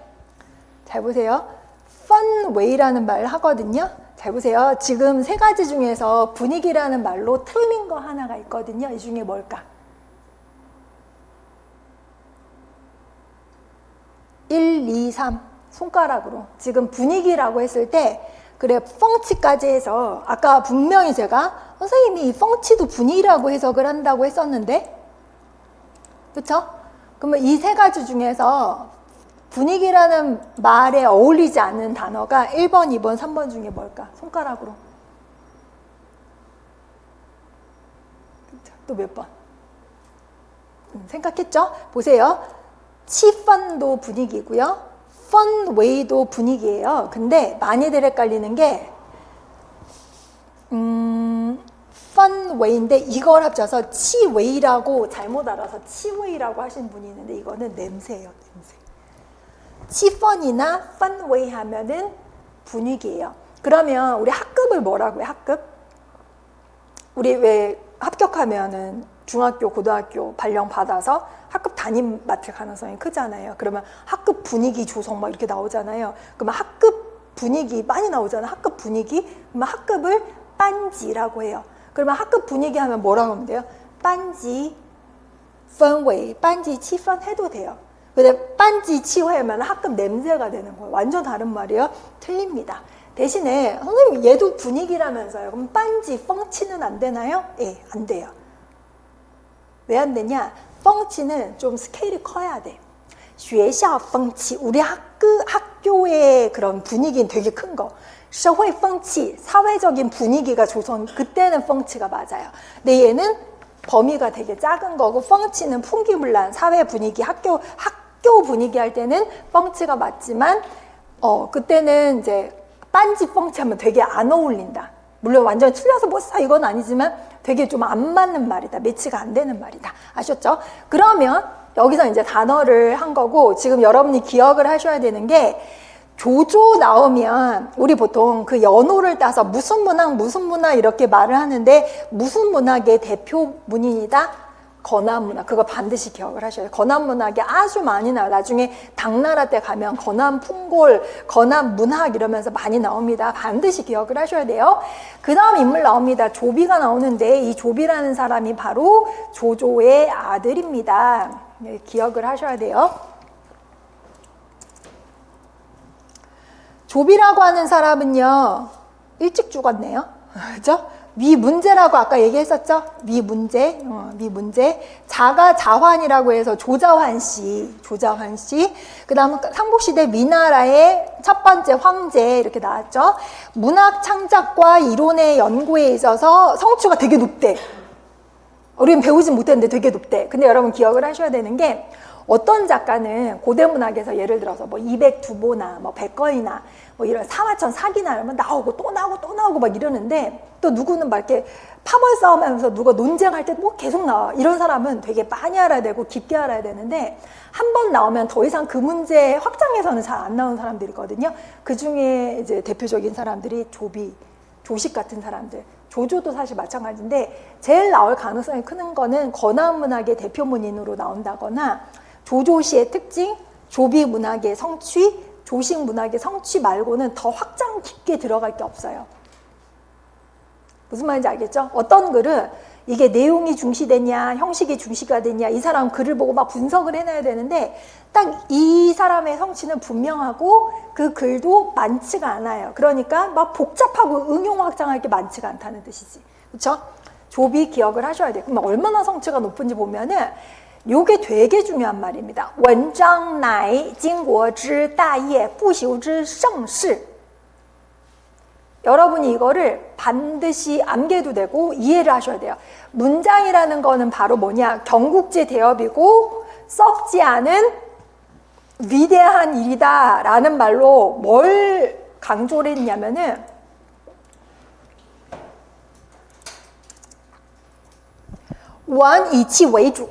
잘 보세요. 펀웨이라는 말을 하거든요. 잘 보세요. 지금 세 가지 중에서 분위기라는 말로 틀린 거 하나가 있거든요. 이 중에 뭘까? 1, 2, 3 손가락으로 지금 분위기라고 했을 때 그래 펑치까지 해서 아까 분명히 제가 선생님이 이 펑치도 분위기라고 해석을 한다고 했었는데 그렇죠? 그러면 이 세 가지 중에서 분위기라는 말에 어울리지 않는 단어가 1번, 2번, 3번 중에 뭘까? 손가락으로. 또 몇 번? 생각했죠? 보세요. 치펀도 분위기고요. 펀웨이도 분위기예요. 근데 많이들 헷갈리는 게 펀웨이인데 이걸 합쳐서 치웨이라고 잘못 알아서 치웨이라고 하신 분이 있는데 이거는 냄새예요. 냄새. 치펀이나 펀웨이 하면은 분위기예요. 그러면 우리 학급을 뭐라고 해? 학급? 우리 왜 합격하면은 중학교, 고등학교 발령 받아서 학급 담임 맡을 가능성이 크잖아요. 그러면 학급 분위기 조성 막 이렇게 나오잖아요. 그러면 학급 분위기 많이 나오잖아요. 학급 분위기. 그러면 학급을 반지라고 해요. 그러면 학급 분위기 하면 뭐라고 하면 돼요? 반지, 펀웨이, 반지 치펀 해도 돼요. 근데 반지 치회하면 학급 냄새가 되는 거예요. 완전 다른 말이에요. 틀립니다. 대신에 선생님 얘도 분위기라면서요. 그럼 반지, 펑치는 안 되나요? 예, 안 돼요. 왜 안 되냐? 펑치는 좀 스케일이 커야 돼. 学校风气 우리 학교의 그런 분위기는 되게 큰 거. 社会风气 사회적인 분위기가 조성 그때는 펑치가 맞아요. 근데 얘는 범위가 되게 작은 거고 펑치는 풍기문란 사회 분위기 학교 분위기 할 때는 펑치가 맞지만 그때는 이제 빤지 펑치 하면 되게 안 어울린다. 물론 완전 틀려서 못 사 이건 아니지만 되게 좀 안 맞는 말이다. 매치가 안 되는 말이다. 아셨죠? 그러면 여기서 이제 단어를 한 거고, 지금 여러분이 기억을 하셔야 되는 게, 조조 나오면 우리 보통 그 연호를 따서 무슨 문학 이렇게 말을 하는데, 무슨 문학의 대표 문인이다? 건암문학. 그거 반드시 기억을 하셔야 돼요. 건암문학이 아주 많이 나와요. 나중에 당나라 때 가면 건암풍골, 건암문학 이러면서 많이 나옵니다. 반드시 기억을 하셔야 돼요. 그 다음 인물 나옵니다. 조비가 나오는데, 이 조비라는 사람이 바로 조조의 아들입니다. 기억을 하셔야 돼요. 조비라고 하는 사람은요, 일찍 죽었네요. 그죠? 미문제라고 아까 얘기했었죠? 미문제. 자가 자환이라고 해서 조자환 씨. 그 다음 삼국시대 위나라의 첫 번째 황제 이렇게 나왔죠? 문학 창작과 이론의 연구에 있어서 성취가 되게 높대. 우리는 배우진 못했는데 되게 높대. 근데 여러분 기억을 하셔야 되는 게, 어떤 작가는 고대 문학에서 예를 들어서 뭐 200두보나 뭐 100건이나 뭐 이런 사화천 사기나 이러면 나오고 또 나오고 막 이러는데, 또 누구는 막 이렇게 파벌 싸움하면서 누가 논쟁할 때 뭐 계속 나와. 이런 사람은 되게 많이 알아야 되고 깊게 알아야 되는데, 한 번 나오면 더 이상 그 문제 확장해서는 잘 안 나오는 사람들이거든요. 그 중에 이제 대표적인 사람들이 조비, 조식 같은 사람들, 조조도 사실 마찬가지인데, 제일 나올 가능성이 큰 거는 건암문학의 대표 문인으로 나온다거나, 조조시의 특징, 조비 문학의 성취, 조식 문학의 성취 말고는 더 확장 깊게 들어갈 게 없어요. 무슨 말인지 알겠죠? 어떤 글은 이게 내용이 중시되냐, 형식이 중시가 되냐, 이 사람 글을 보고 막 분석을 해놔야 되는데, 딱 이 사람의 성취는 분명하고 그 글도 많지가 않아요. 그러니까 막 복잡하고 응용 확장할 게 많지가 않다는 뜻이지. 그렇죠? 조비 기억을 하셔야 돼요. 그럼 얼마나 성취가 높은지 보면은, 요게 되게 중요한 말입니다. 원장乃经国之大业不朽之盛世. 여러분이 이거를 반드시 암기해도 되고 이해를 하셔야 돼요. 문장이라는 거는 바로 뭐냐? 경국지 대업이고 썩지 않은 위대한 일이다 라는 말로 뭘 강조를 했냐면은, 원이치 외주.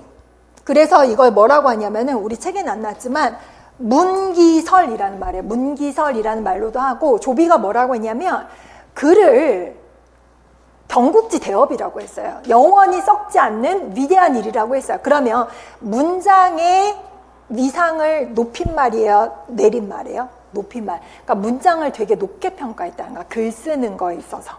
그래서 이걸 뭐라고 하냐면은, 우리 책에는 안 나왔지만 문기설이라는 말이에요. 문기설이라는 말로도 하고, 조비가 뭐라고 했냐면 글을 경국지 대업이라고 했어요. 영원히 썩지 않는 위대한 일이라고 했어요. 그러면 문장의 위상을 높인 말이에요? 내린 말이에요? 높인 말. 그러니까 문장을 되게 높게 평가했다는 거야. 글 쓰는 거에 있어서.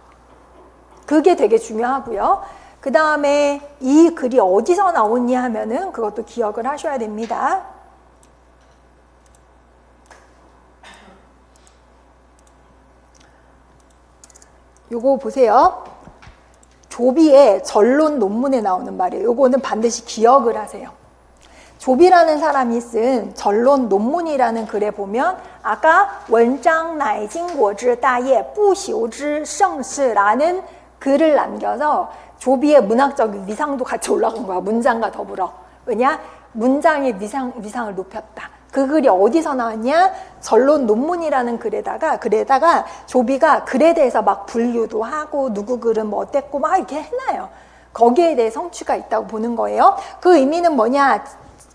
그게 되게 중요하고요. 그 다음에 이 글이 어디서 나오냐 하면은 그것도 기억을 하셔야 됩니다. 요거 보세요. 조비의 전론 논문에 나오는 말이에요. 요거는 반드시 기억을 하세요. 조비라는 사람이 쓴 전론 논문이라는 글에 보면, 아까 원장乃经国之大业不朽之盛世라는 글을 남겨서 조비의 문학적 위상도 같이 올라간 거야. 문장과 더불어. 왜냐? 문장의 위상을 높였다. 그 글이 어디서 나왔냐? 전론 논문이라는 글에다가 조비가 글에 대해서 막 분류도 하고, 누구 글은 뭐 어땠고 막 이렇게 해놔요. 거기에 대해 성취가 있다고 보는 거예요. 그 의미는 뭐냐?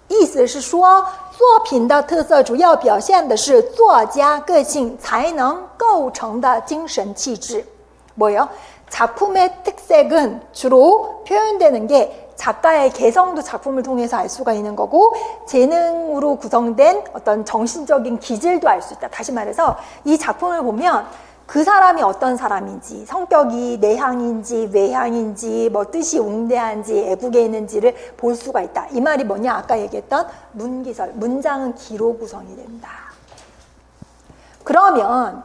意思是说作品的特色主要表现的是作家个性才能构成的精神气质. 뭐예요? 작품의 특색은 주로 표현되는 게 작가의 개성도 작품을 통해서 알 수가 있는 거고, 재능으로 구성된 어떤 정신적인 기질도 알 수 있다. 다시 말해서 이 작품을 보면 그 사람이 어떤 사람인지, 성격이 내향인지 외향인지, 뭐 뜻이 웅대한지 애국에 있는지를 볼 수가 있다. 이 말이 뭐냐? 아까 얘기했던 문기설, 문장은 기로 구성이 된다. 그러면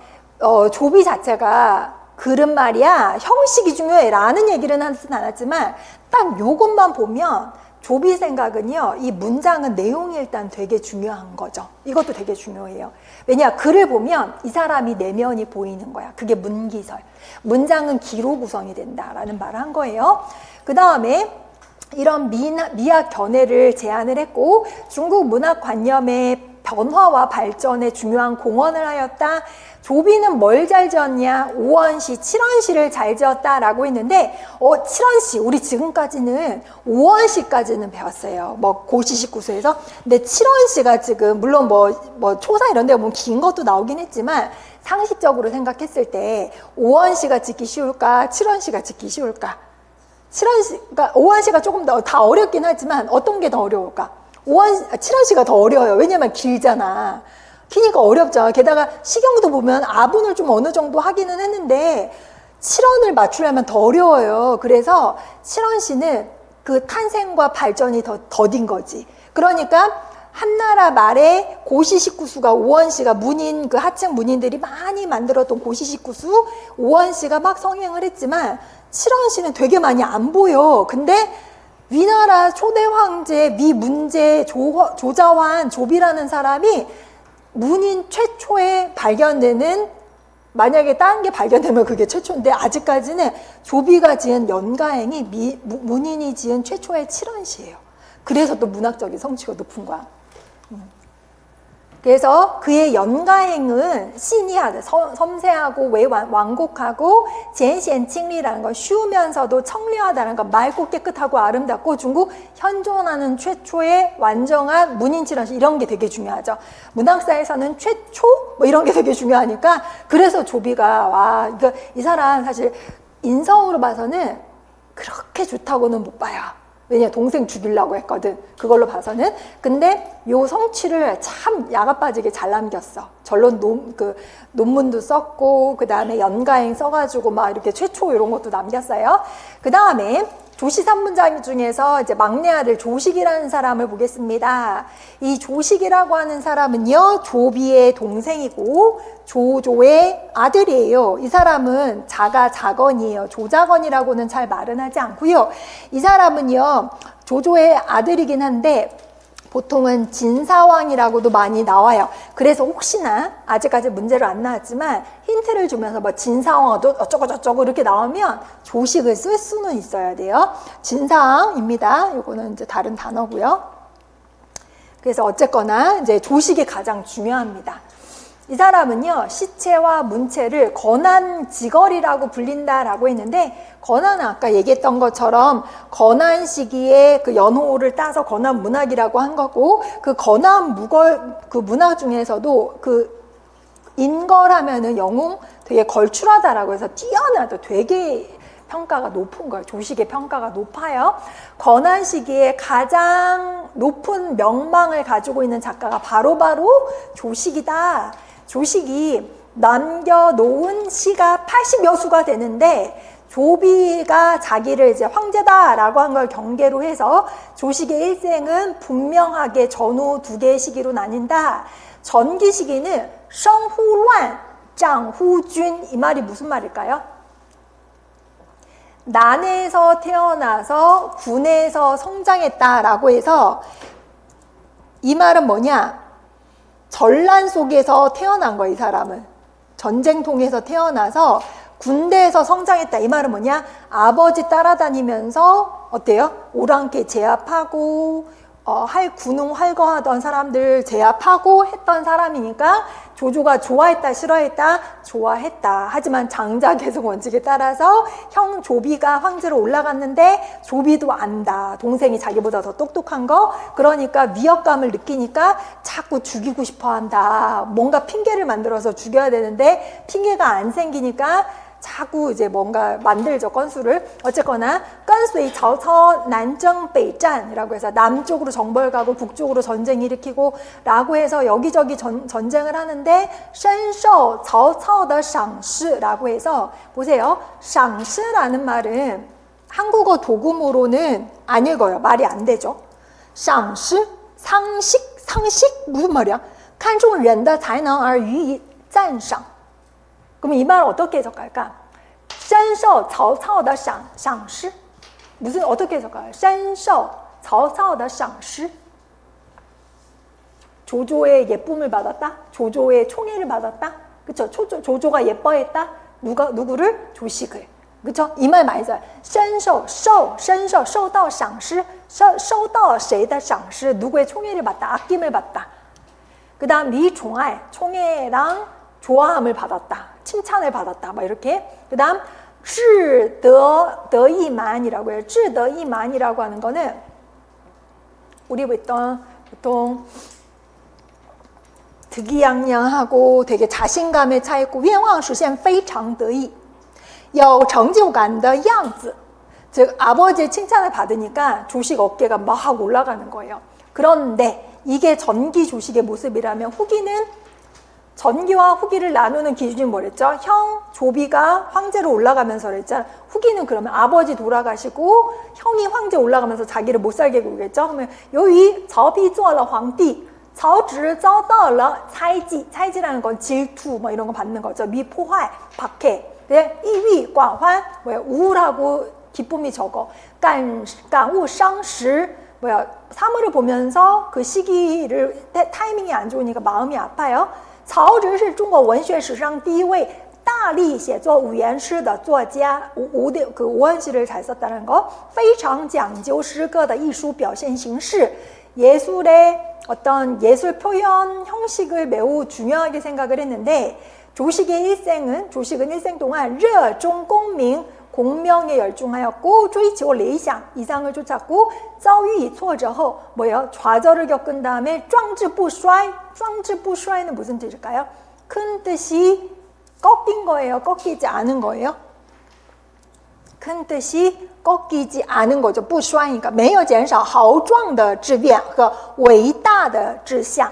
조비 자체가 글은 말이야 형식이 중요해 라는 얘기를 하진 않았지만, 딱 요것만 보면 조비 생각은요, 이 문장은 내용이 일단 되게 중요한 거죠. 이것도 되게 중요해요. 왜냐? 글을 보면 이 사람이 내면이 보이는 거야. 그게 문기설. 문장은 기로 구성이 된다라는 말을 한 거예요. 그 다음에 이런 미학 견해를 제안을 했고, 중국 문학관념의 변화와 발전에 중요한 공헌을 하였다. 조비는 뭘 잘 지었냐? 5원시, 7원시를 잘 지었다라고 했는데 7원시, 우리 지금까지는 5원시까지는 배웠어요. 뭐 고시식구수에서. 근데 7원시가 지금 물론 뭐 초사 이런 데 보면 긴 것도 나오긴 했지만 상식적으로 생각했을 때 5원시가 짓기 쉬울까? 7원시가 짓기 쉬울까? 7원시가 5원시가 조금 더 다 어렵긴 하지만 어떤 게 더 어려울까? 7원시가 더 어려워요. 왜냐면 길잖아. 기니까 어렵죠. 게다가 시경도 보면 아분을 좀 어느 정도 하기는 했는데 7원을 맞추려면 더 어려워요. 그래서 7원시는 그 탄생과 발전이 더딘 거지. 그러니까 한나라 말에 고시식구수가 5원시가 문인, 그 하층 문인들이 많이 만들었던 고시식구수 5원시가 막 성행을 했지만 7원시는 되게 많이 안 보여. 근데 위나라 초대 황제 미문제 조자환 조비라는 사람이 문인 최초에 발견되는, 만약에 다른 게 발견되면 그게 최초인데 아직까지는 조비가 지은 연가행이 문인이 지은 최초의 7원시예요. 그래서 또 문학적인 성취가 높은 거야. 그래서 그의 연가행은 시니하다, 섬세하고 완곡하고 젠시엔칭리라는 건 쉬우면서도 청리하다는 건 맑고 깨끗하고 아름답고 중국 현존하는 최초의 완전한 문인 7원시, 이런 게 되게 중요하죠. 문학사에서는 최초 뭐 이런 게 되게 중요하니까 그래서 조비가 와, 그러니까 이 사람 사실 인성으로 봐서는 그렇게 좋다고는 못 봐요. 왜냐, 동생 죽이려고 했거든. 그걸로 봐서는. 근데 요 성취를 참 야가 빠지게 잘 남겼어. 전론 논문도 썼고, 그 다음에 연가행 써가지고 막 이렇게 최초 이런 것도 남겼어요. 그 다음에 조시 3문장 중에서 이제 막내 아들 조식이라는 사람을 보겠습니다. 이 조식이라고 하는 사람은요, 조비의 동생이고 조조의 아들이에요. 이 사람은 자건이에요. 조자건이라고는 잘 말은 하지 않고요. 이 사람은요, 조조의 아들이긴 한데 보통은 진사왕이라고도 많이 나와요. 그래서 혹시나 아직까지 문제로 안 나왔지만 힌트를 주면서 뭐 진사왕 어쩌고 저쩌고 이렇게 나오면 조식을 쓸 수는 있어야 돼요. 진사왕입니다. 이거는 이제 다른 단어고요. 그래서 어쨌거나 이제 조식이 가장 중요합니다. 이 사람은요, 시체와 문체를 건한지걸이라고 불린다라고 했는데, 건한은 아까 얘기했던 것처럼 건한 시기에 그 연호를 따서 건한 문학이라고 한 거고, 그 건한 그 문학 중에서도 그 인걸하면은 영웅 되게 걸출하다라고 해서 뛰어나도 되게 평가가 높은 거예요. 조식의 평가가 높아요. 건한 시기에 가장 높은 명망을 가지고 있는 작가가 바로 조식이다. 조식이 남겨놓은 시가 80여 수가 되는데 조비가 자기를 이제 황제다라고 한 걸 경계로 해서 조식의 일생은 분명하게 전후 두 개의 시기로 나뉜다. 전기 시기는 성후乱, 장후준, 이 말이 무슨 말일까요? 난에서 태어나서 군에서 성장했다라고 해서 이 말은 뭐냐? 전란 속에서 태어난 거야, 이 사람은. 전쟁통에서 태어나서 군대에서 성장했다. 이 말은 뭐냐? 아버지 따라다니면서 어때요? 오랑캐 제압하고 군웅 활거하던 사람들 제압하고 했던 사람이니까 조조가 좋아했다 싫어했다? 좋아했다. 하지만 장자 계속 원칙에 따라서 형 조비가 황제로 올라갔는데 조비도 안다. 동생이 자기보다 더 똑똑한 거. 그러니까 위협감을 느끼니까 자꾸 죽이고 싶어 한다. 뭔가 핑계를 만들어서 죽여야 되는데 핑계가 안 생기니까 자꾸 이제 뭔가 만들죠, 건수를. 어쨌거나 건수의 자오cao 난정北战이라고 해서 남쪽으로 정벌 가고 북쪽으로 전쟁 일으키고 라고 해서 여기저기 전쟁을 하는데 深受曹操的赏识라고 해서 보세요. 赏识라는 말은 한국어 도금으로는 안 읽어요. 말이 안 되죠. 赏识 상식 무슨 말이야? 看重人的才能而予以赞赏. 그럼 이 말을 어떻게 해석할까? 深受曹操的赏识. 무슨 어떻게 해석할까요? 深受曹操的赏识. 조조의 예쁨을 받았다? 조조의 총애를 받았다? 그쵸? 조조가 예뻐했다? 누구를? 조식을. 그쵸? 이 말 많이 써요. 深受受到赏识, 受到谁的赏识? 누구의 총애를 받다? 아낌을 받다. 그 다음 리총알, 총애랑 좋아함을 받았다. 칭찬을 받았다. 막 이렇게. 그 다음 志得意满이라고 해요. 志得意满이라고 하는 거는 우리 보통 득이양양하고 되게 자신감에 차 있고 愿望实现非常得意有成就感的样子. 즉 아버지의 칭찬을 받으니까 조식 어깨가 막 올라가는 거예요. 그런데 이게 전기 조식의 모습이라면 후기는 전기와 후기를 나누는 기준이 뭐랬죠? 형, 조비가 황제로 올라가면서 그랬잖아. 후기는 그러면 아버지 돌아가시고 형이 황제 올라가면서 자기를 못 살게 굴겠죠? 그러면 여기 曹丕做了皇帝 曹植遭到了猜忌 猜忌라는 건 질투 뭐 이런 거 받는 거죠. 미포활, 박해. 네? 이위, 광환, 뭐야, 우울하고 기쁨이 적어. 感悟伤时 뭐야, 사물을 보면서 그 시기를 타이밍이 안 좋으니까 마음이 아파요. 曹植是中国文学史上第一位大力写作五言诗的作家，그 오한시를 잘 썼다는 거. 非常讲究诗歌的艺术表现形式. 예술의 어떤 예술 표현 형식을 매우 중요하게 생각을 했는데 조식은 일생 동안 热衷功名 공명에 열중하였고 追求理想 이상을 쫓았고 遭遇挫折后 뭐예요? 좌절을 겪은 다음에 壮志不衰 壮志不衰는 무슨 뜻일까요? 큰 뜻이 꺾인 거예요? 꺾이지 않은 거예요? 큰 뜻이 꺾이지 않은 거죠. 不衰그러니까 没有减少豪壮的志愿和伟大的志向.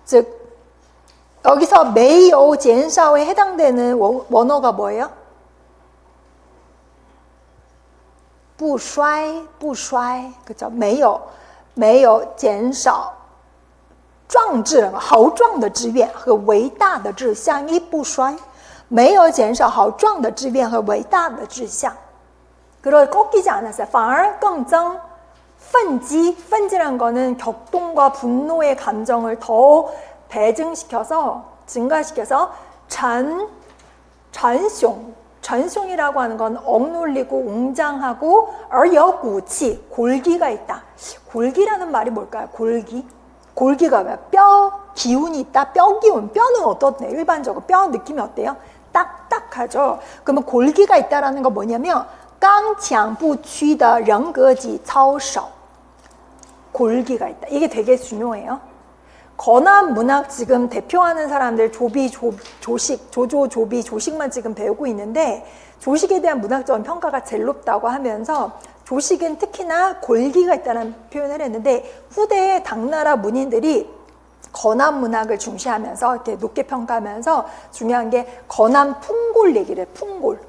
즉 여기서 没有减少에 해당되는 원어가 뭐예요? 不衰 그죠? 没有减少壮志豪壮的志愿和伟大的志向 이 不衰没有减少豪壮的志愿和伟大的志向 그걸 꺾이지 않았어요. 反而更增奋激 奋激라는 거는 격동과 분노의 감정을 더 배증시켜서 증가시켜서 전숑이라고 하는 건 억눌리고 웅장하고 而有骨气 골기가 있다. 골기라는 말이 뭘까요? 골기가 왜? 뼈 기운이 있다. 뼈 기운. 뼈는 어떻네? 일반적으로 뼈 느낌이 어때요? 딱딱하죠. 그러면 골기가 있다라는 건 뭐냐면 刚强不屈的人格及操守. 골기가 있다. 이게 되게 중요해요. 건암 문학 지금 대표하는 사람들 조식만 지금 배우고 있는데 조식에 대한 문학적인 평가가 제일 높다고 하면서 조식은 특히나 골기가 있다는 표현을 했는데 후대의 당나라 문인들이 건암 문학을 중시하면서 이렇게 높게 평가하면서 중요한 게 건암 풍골 얘기를 해. 풍골.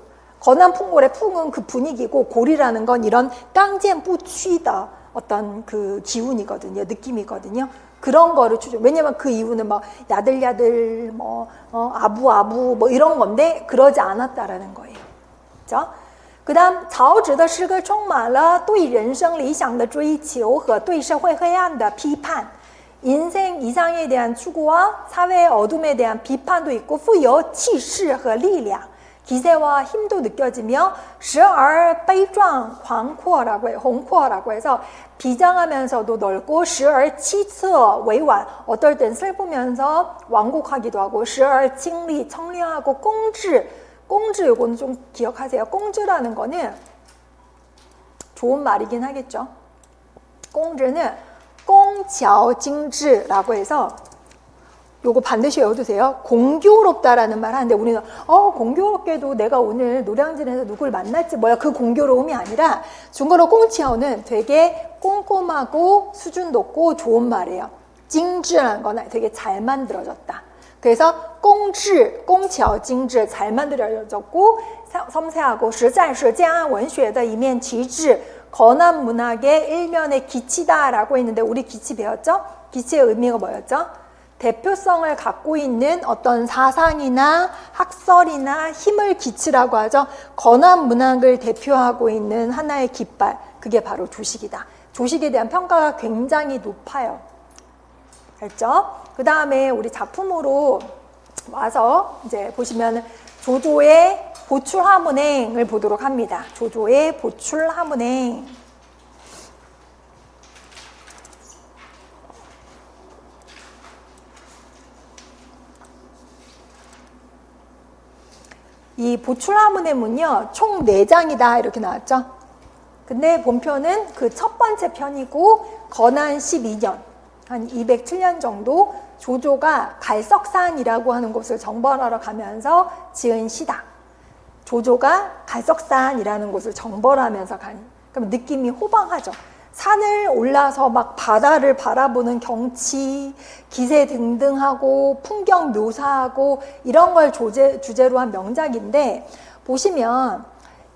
건암 풍골의 풍은 그 분위기고 골이라는 건 이런 깡젠뿌취다 어떤 그 기운이거든요. 느낌이거든요. 그런 거를 추정. 왜냐면 그 이유는 막 야들야들 아부아부 뭐 이런 건데 그러지 않았다라는 거예요. 그렇죠? 个曹植的诗歌充满了对人生理想的追求和对社会黑暗的批判. 인생 이상에 대한 추구와 사회의 어둠에 대한 비판도 있고 富有气势和力量. 기세와 힘도 느껴지며 时而悲壮 宏阔라고 해서 비장하면서도 넓고 时而凄恻 委婉 어떨 땐 슬프면서 완곡하기도 하고 时而清丽 청량하고 公志 요거는 좀 기억하세요. 公志라는 거는 좋은 말이긴 하겠죠. 公志는 工巧精致라고 해서 요거 반드시 외워두세요. 공교롭다라는 말 하는데 우리는 공교롭게도 내가 오늘 노량진에서 누굴 만났지 뭐야 그 공교로움이 아니라 중국어로 꽁치아오는 되게 꼼꼼하고 수준 높고 좋은 말이에요. 징즈라는 건 되게 잘 만들어졌다. 그래서 꽁치아오 징즈 잘 만들어졌고 섬세하고 实在是江安文学的一面旗帜 건암 문학의 일면의 기치다라고 했는데 우리 기치 배웠죠? 기치의 의미가 뭐였죠? 대표성을 갖고 있는 어떤 사상이나 학설이나 힘을 기치라고 하죠. 건암 문학을 대표하고 있는 하나의 깃발, 그게 바로 조식이다. 조식에 대한 평가가 굉장히 높아요. 알죠? 그 다음에 우리 작품으로 와서 이제 보시면 조조의 보출하문행을 보도록 합니다. 조조의 보출하문행. 이 보출하문의 문이요, 총 4장이다 이렇게 나왔죠. 근데 본편은 그 첫 번째 편이고 건한 12년, 한 207년 정도 조조가 갈석산이라고 하는 곳을 정벌하러 가면서 지은 시다. 조조가 갈석산이라는 곳을 정벌하면서 가니, 그럼 느낌이 호방하죠. 산을 올라서 막 바다를 바라보는 경치, 기세 등등하고 풍경 묘사하고 이런 걸 주제로 한 명작인데, 보시면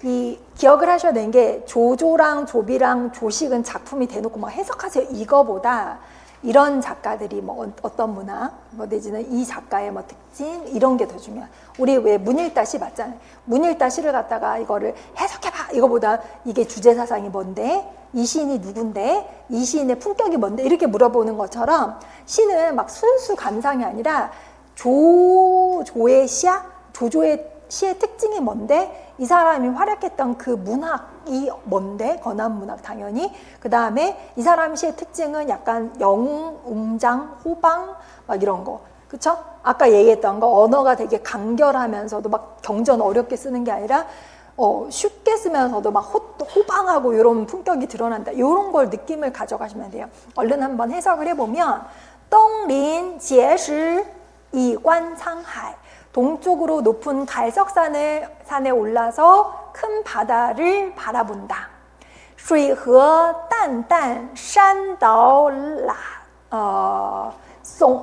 이 기억을 하셔야 되는 게 조조랑 조비랑 조식은 작품이 대놓고 막 해석하세요. 이거보다 이런 작가들이 뭐 어떤 문학, 뭐 내지는 이 작가의 뭐 특징 이런 게 더 중요해요. 우리 왜 문일다 시 맞잖아요. 문일다 시를 갖다가 이거를 해석해봐. 이거보다 이게 주제 사상이 뭔데? 이 시인이 누군데? 이 시인의 품격이 뭔데? 이렇게 물어보는 것처럼 시는 막 순수 감상이 아니라 조조의 시야? 조조의 시의 특징이 뭔데? 이 사람이 활약했던 그 문학이 뭔데? 건한문학 당연히. 그 다음에 이 사람 시의 특징은 약간 영웅, 웅장, 호방 막 이런 거. 그쵸? 아까 얘기했던 거 언어가 되게 간결하면서도 막 경전 어렵게 쓰는 게 아니라 쉽게 쓰면서도 막 호방하고 이런 품격이 드러난다. 이런 걸 느낌을 가져가시면 돼요. 얼른 한번 해석을 해보면 똥린 제시 이관 상하이, 동쪽으로 높은 갈석산에 올라서 큰 바다를 바라본다. 水河淡淡山岛쌍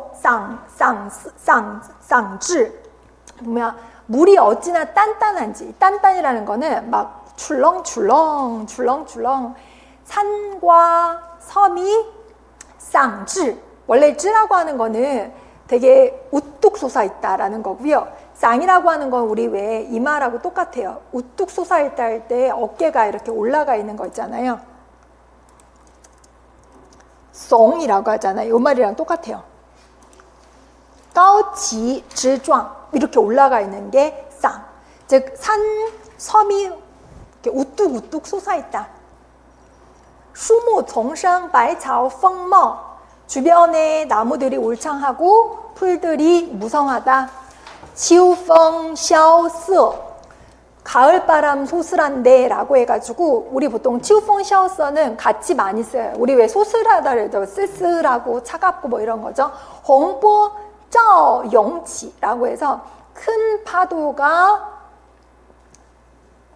至보면 물이 어찌나 단단한지, 단단이라는 거는 막 출렁출렁 산과 섬이 쌍至, 원래 쯔라고 하는 거는 되게 우뚝 솟아있다라는 거고요. 쌍이라고 하는 건 우리 왜 이마라고 똑같아요. 우뚝 솟아있다 할 때 어깨가 이렇게 올라가 있는 거 있잖아요. 송이라고 하잖아요. 이 말이랑 똑같아요. 가오치 지좌, 이렇게 올라가 있는 게 쌍. 즉 섬이 이렇게 우뚝우뚝 솟아있다. 수무丛生 百草丰茂, 주변에 나무들이 울창하고 풀들이 무성하다. 秋风萧瑟, 가을바람 소슬한데 라고 해가지고, 우리 보통 秋风萧瑟는 같이 많이 써요. 우리 왜 소슬하다 그래도 쓸쓸하고 차갑고 뭐 이런 거죠. 洪波照涌起라고 해서 큰 파도가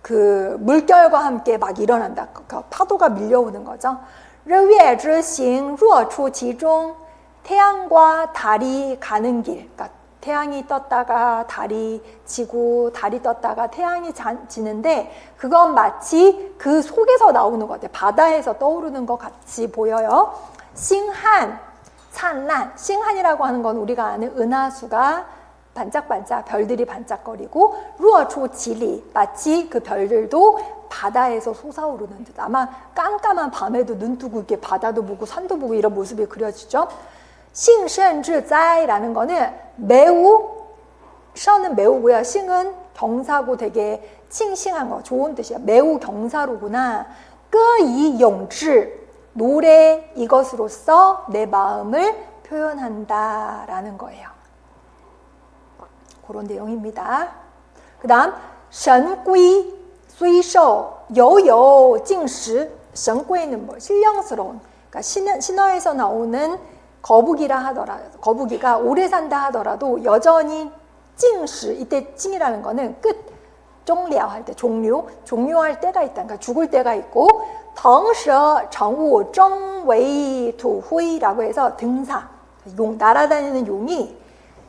그 물결과 함께 막 일어난다. 그 파도가 밀려오는 거죠. 日月之行若出其中, 태양과 달이 가는 길. 그러니까 태양이 떴다가 달이 지고 달이 떴다가 태양이 지는데 그건 마치 그 속에서 나오는 것 같아요. 바다에서 떠오르는 것 같이 보여요. 싱한, 찬란. 싱한이라고 하는 건 우리가 아는 은하수가 반짝반짝, 별들이 반짝거리고, 루어초지리, 마치 그 별들도 바다에서 솟아오르는 듯. 아마 깜깜한 밤에도 눈 뜨고 이렇게 바다도 보고 산도 보고 이런 모습이 그려지죠. 싱센즈자이라는 거는 매우, 셔는 매우고요. 싱은 경사고 되게 칭싱한 거, 좋은 뜻이야. 매우 경사로구나. 끄이 용지, 노래 이것으로써 내 마음을 표현한다 라는 거예요. 그런 내용입니다. 그 다음 神龟虽寿犹有进食. 神龟는 뭐 신령스러운, 그러니까 신화에서 나오는 거북이라 하더라도, 거북이가 오래 산다 하더라도 여전히 찡시, 이때 찡이라는 거는 끝, 종려 할 때, 종료할 때가 있다. 그러니까 죽을 때가 있고, 腾蛇乘物争为土灰라고 해서 등사, 날아다니는 용이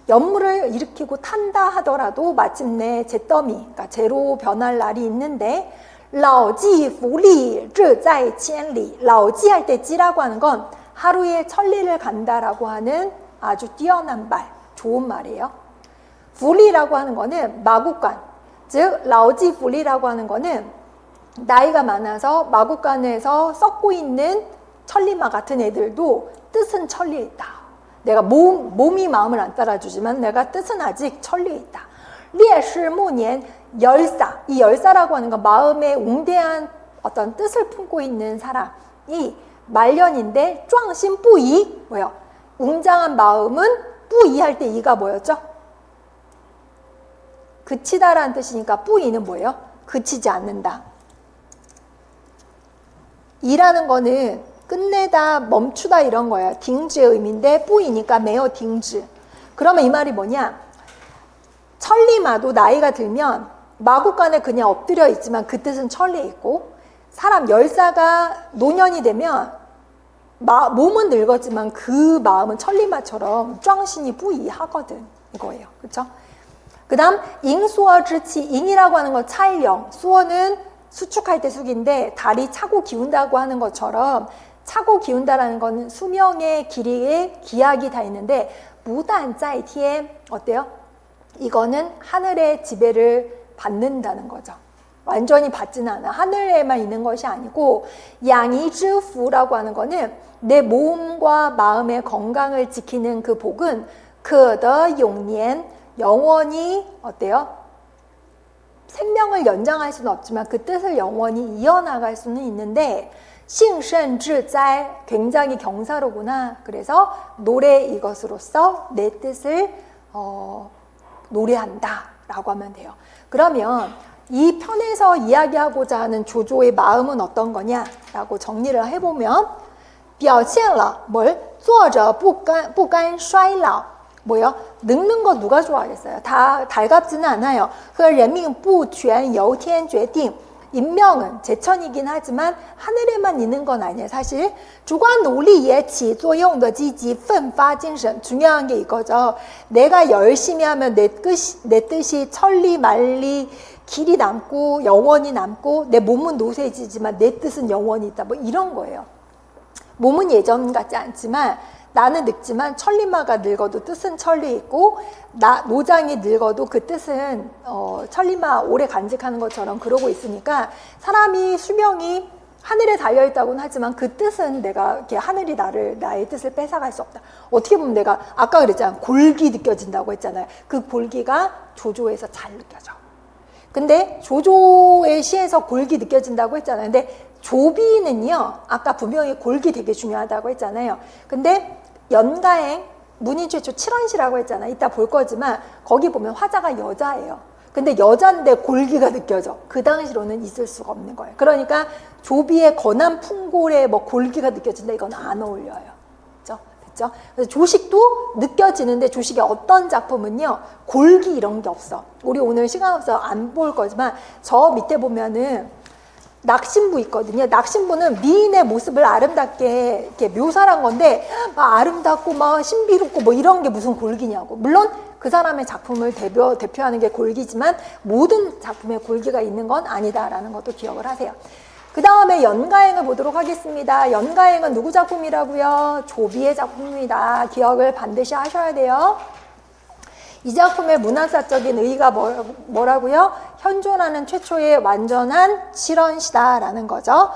연물을 일으키고 탄다 하더라도 마침내 잿더미, 그러니까 재로 변할 날이 있는데, 老骥伏枥志在千里. 老骥할 때 찌라고 하는 건 하루에 1000리를 간다라고 하는 아주 뛰어난 말, 좋은 말이에요. 부리라고 하는 거는 마국간, 즉 라오지 부리라고 하는 거는 나이가 많아서 마국간에서 썩고 있는 천리마 같은 애들도 뜻은 천리에 있다. 내가 몸이 마음을 안 따라주지만 내가 뜻은 아직 천리에 있다. 리에시무년 열사, 이 열사라고 하는 건 마음에 웅대한 어떤 뜻을 품고 있는 사람이 말년인데, 壮心不已, 뭐요? 웅장한 마음은 不已할 때 이가 뭐였죠? 그치다라는 뜻이니까 뿌이는 뭐예요? 그치지 않는다. 이라는 거는 끝내다, 멈추다 이런 거예요. 딩즈의 의미인데 뿌이니까 매어 딩즈. 그러면 이 말이 뭐냐? 천리마도 나이가 들면 마구간에 그냥 엎드려 있지만 그 뜻은 천리에 있고, 사람 열사가 노년이 되면 몸은 늙었지만 그 마음은 천리마처럼 짱신이 뿌이하거든. 이거예요. 그렇죠? 그 다음 잉수어즈치, 잉이라고 하는 건 차일령, 수어는 수축할 때 숙인데 달이 차고 기운다고 하는 것처럼 차고 기운다라는 거는 수명의 길이에 기약이 다 있는데 무단짜이티에 어때요? 이거는 하늘의 지배를 받는다는 거죠. 완전히 받지는 않아. 하늘에만 있는 것이 아니고 양이즈푸라고 하는 거는 내 몸과 마음의 건강을 지키는 그 복은 그더 용년, 영원히 어때요? 생명을 연장할 수는 없지만 그 뜻을 영원히 이어나갈 수는 있는데 싱선지哉, 굉장히 경사로구나. 그래서 노래 이것으로써 내 뜻을 노래한다 라고 하면 돼요. 그러면 이 편에서 이야기하고자 하는 조조의 마음은 어떤 거냐 라고 정리를 해보면 表现了 뭘? 作者不甘衰老. 뭐요? 늙는 거 누가 좋아하겠어요? 다 달갑지는 않아요. 和人命不全由天决定. 인명은 제천이긴 하지만 하늘에만 있는 건 아니에요. 사실 主观努力也起作用的积极奋发精神. 중요한 게 이거죠. 내가 열심히 하면 내 뜻이 천리 만리 길이 남고 영원히 남고 내 몸은 노쇠지지만 내 뜻은 영원히 있다. 뭐 이런 거예요. 몸은 예전 같지 않지만 나는 늙지만 천리마가 늙어도 뜻은 천리에 있고 노장이 늙어도 그 뜻은 천리마 오래 간직하는 것처럼 그러고 있으니까 사람이 수명이 하늘에 달려있다고는 하지만 그 뜻은 내가 이렇게 하늘이 나의 뜻을 뺏어갈 수 없다. 어떻게 보면 내가 아까 그랬잖아요. 골기 느껴진다고 했잖아요. 그 골기가 조조에서 잘 느껴져. 근데 조조의 시에서 골기 느껴진다고 했잖아요. 근데 조비는요, 아까 분명히 골기 되게 중요하다고 했잖아요. 근데 연가행, 문인 최초 7원시라고 했잖아요. 이따 볼 거지만 거기 보면 화자가 여자예요. 근데 여잔데 골기가 느껴져. 그 당시로는 있을 수가 없는 거예요. 그러니까 조비의 건한 풍골에 뭐 골기가 느껴진다, 이건 안 어울려요. 됐죠? 그래서 조식도 느껴지는데 조식의 어떤 작품은요, 골기 이런 게 없어. 우리 오늘 시간 없어서 안 볼 거지만 저 밑에 보면은 낙심부 있거든요. 낙심부는 미인의 모습을 아름답게 이렇게 묘사한 건데 막 아름답고 막 신비롭고 뭐 이런 게 무슨 골기냐고. 물론 그 사람의 작품을 대표하는 게 골기지만 모든 작품에 골기가 있는 건 아니다라는 것도 기억을 하세요. 그 다음에 연가행을 보도록 하겠습니다. 연가행은 누구 작품이라고요? 조비의 작품입니다. 기억을 반드시 하셔야 돼요. 이 작품의 문학사적인 의의가 뭐라고요? 현존하는 최초의 완전한 실언시다라는 거죠.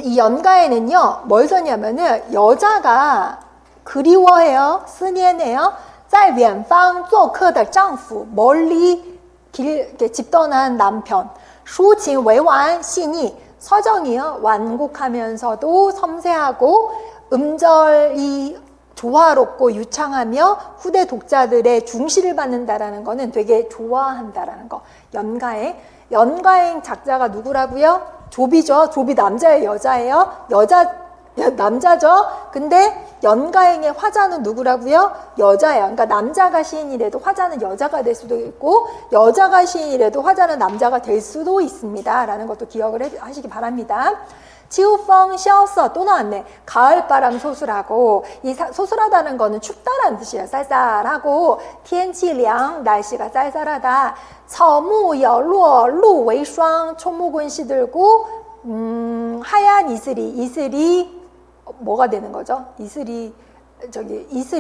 이 연가에는요, 뭘 써냐면은 여자가 그리워해요,思念해요. 在远方做客的丈夫, 멀리 집 떠난 남편. 抒情委婉细腻, 서정이요, 완곡하면서도 섬세하고 음절이 조화롭고 유창하며 후대 독자들의 중시를 받는다라는 거는 되게 좋아한다라는 거. 연가행 작자가 누구라고요? 조비죠. 조비 남자예요, 여자예요? 남자죠. 근데 연가행의 화자는 누구라고요? 여자예요. 그러니까 남자가 시인이라도 화자는 여자가 될 수도 있고 여자가 시인이라도 화자는 남자가 될 수도 있습니다. 라는 것도 기억을 하시기 바랍니다. 치우펑 샤오서 또 나왔네. 가을바람 소술하고, 이 소술하다는 거는 춥다라는 뜻이에요. 쌀쌀하고,天气凉 날씨가 쌀쌀하다. 草木有落露为霜 초목은 시들고, 하얀 이슬이 뭐가 되는 거죠? 이슬이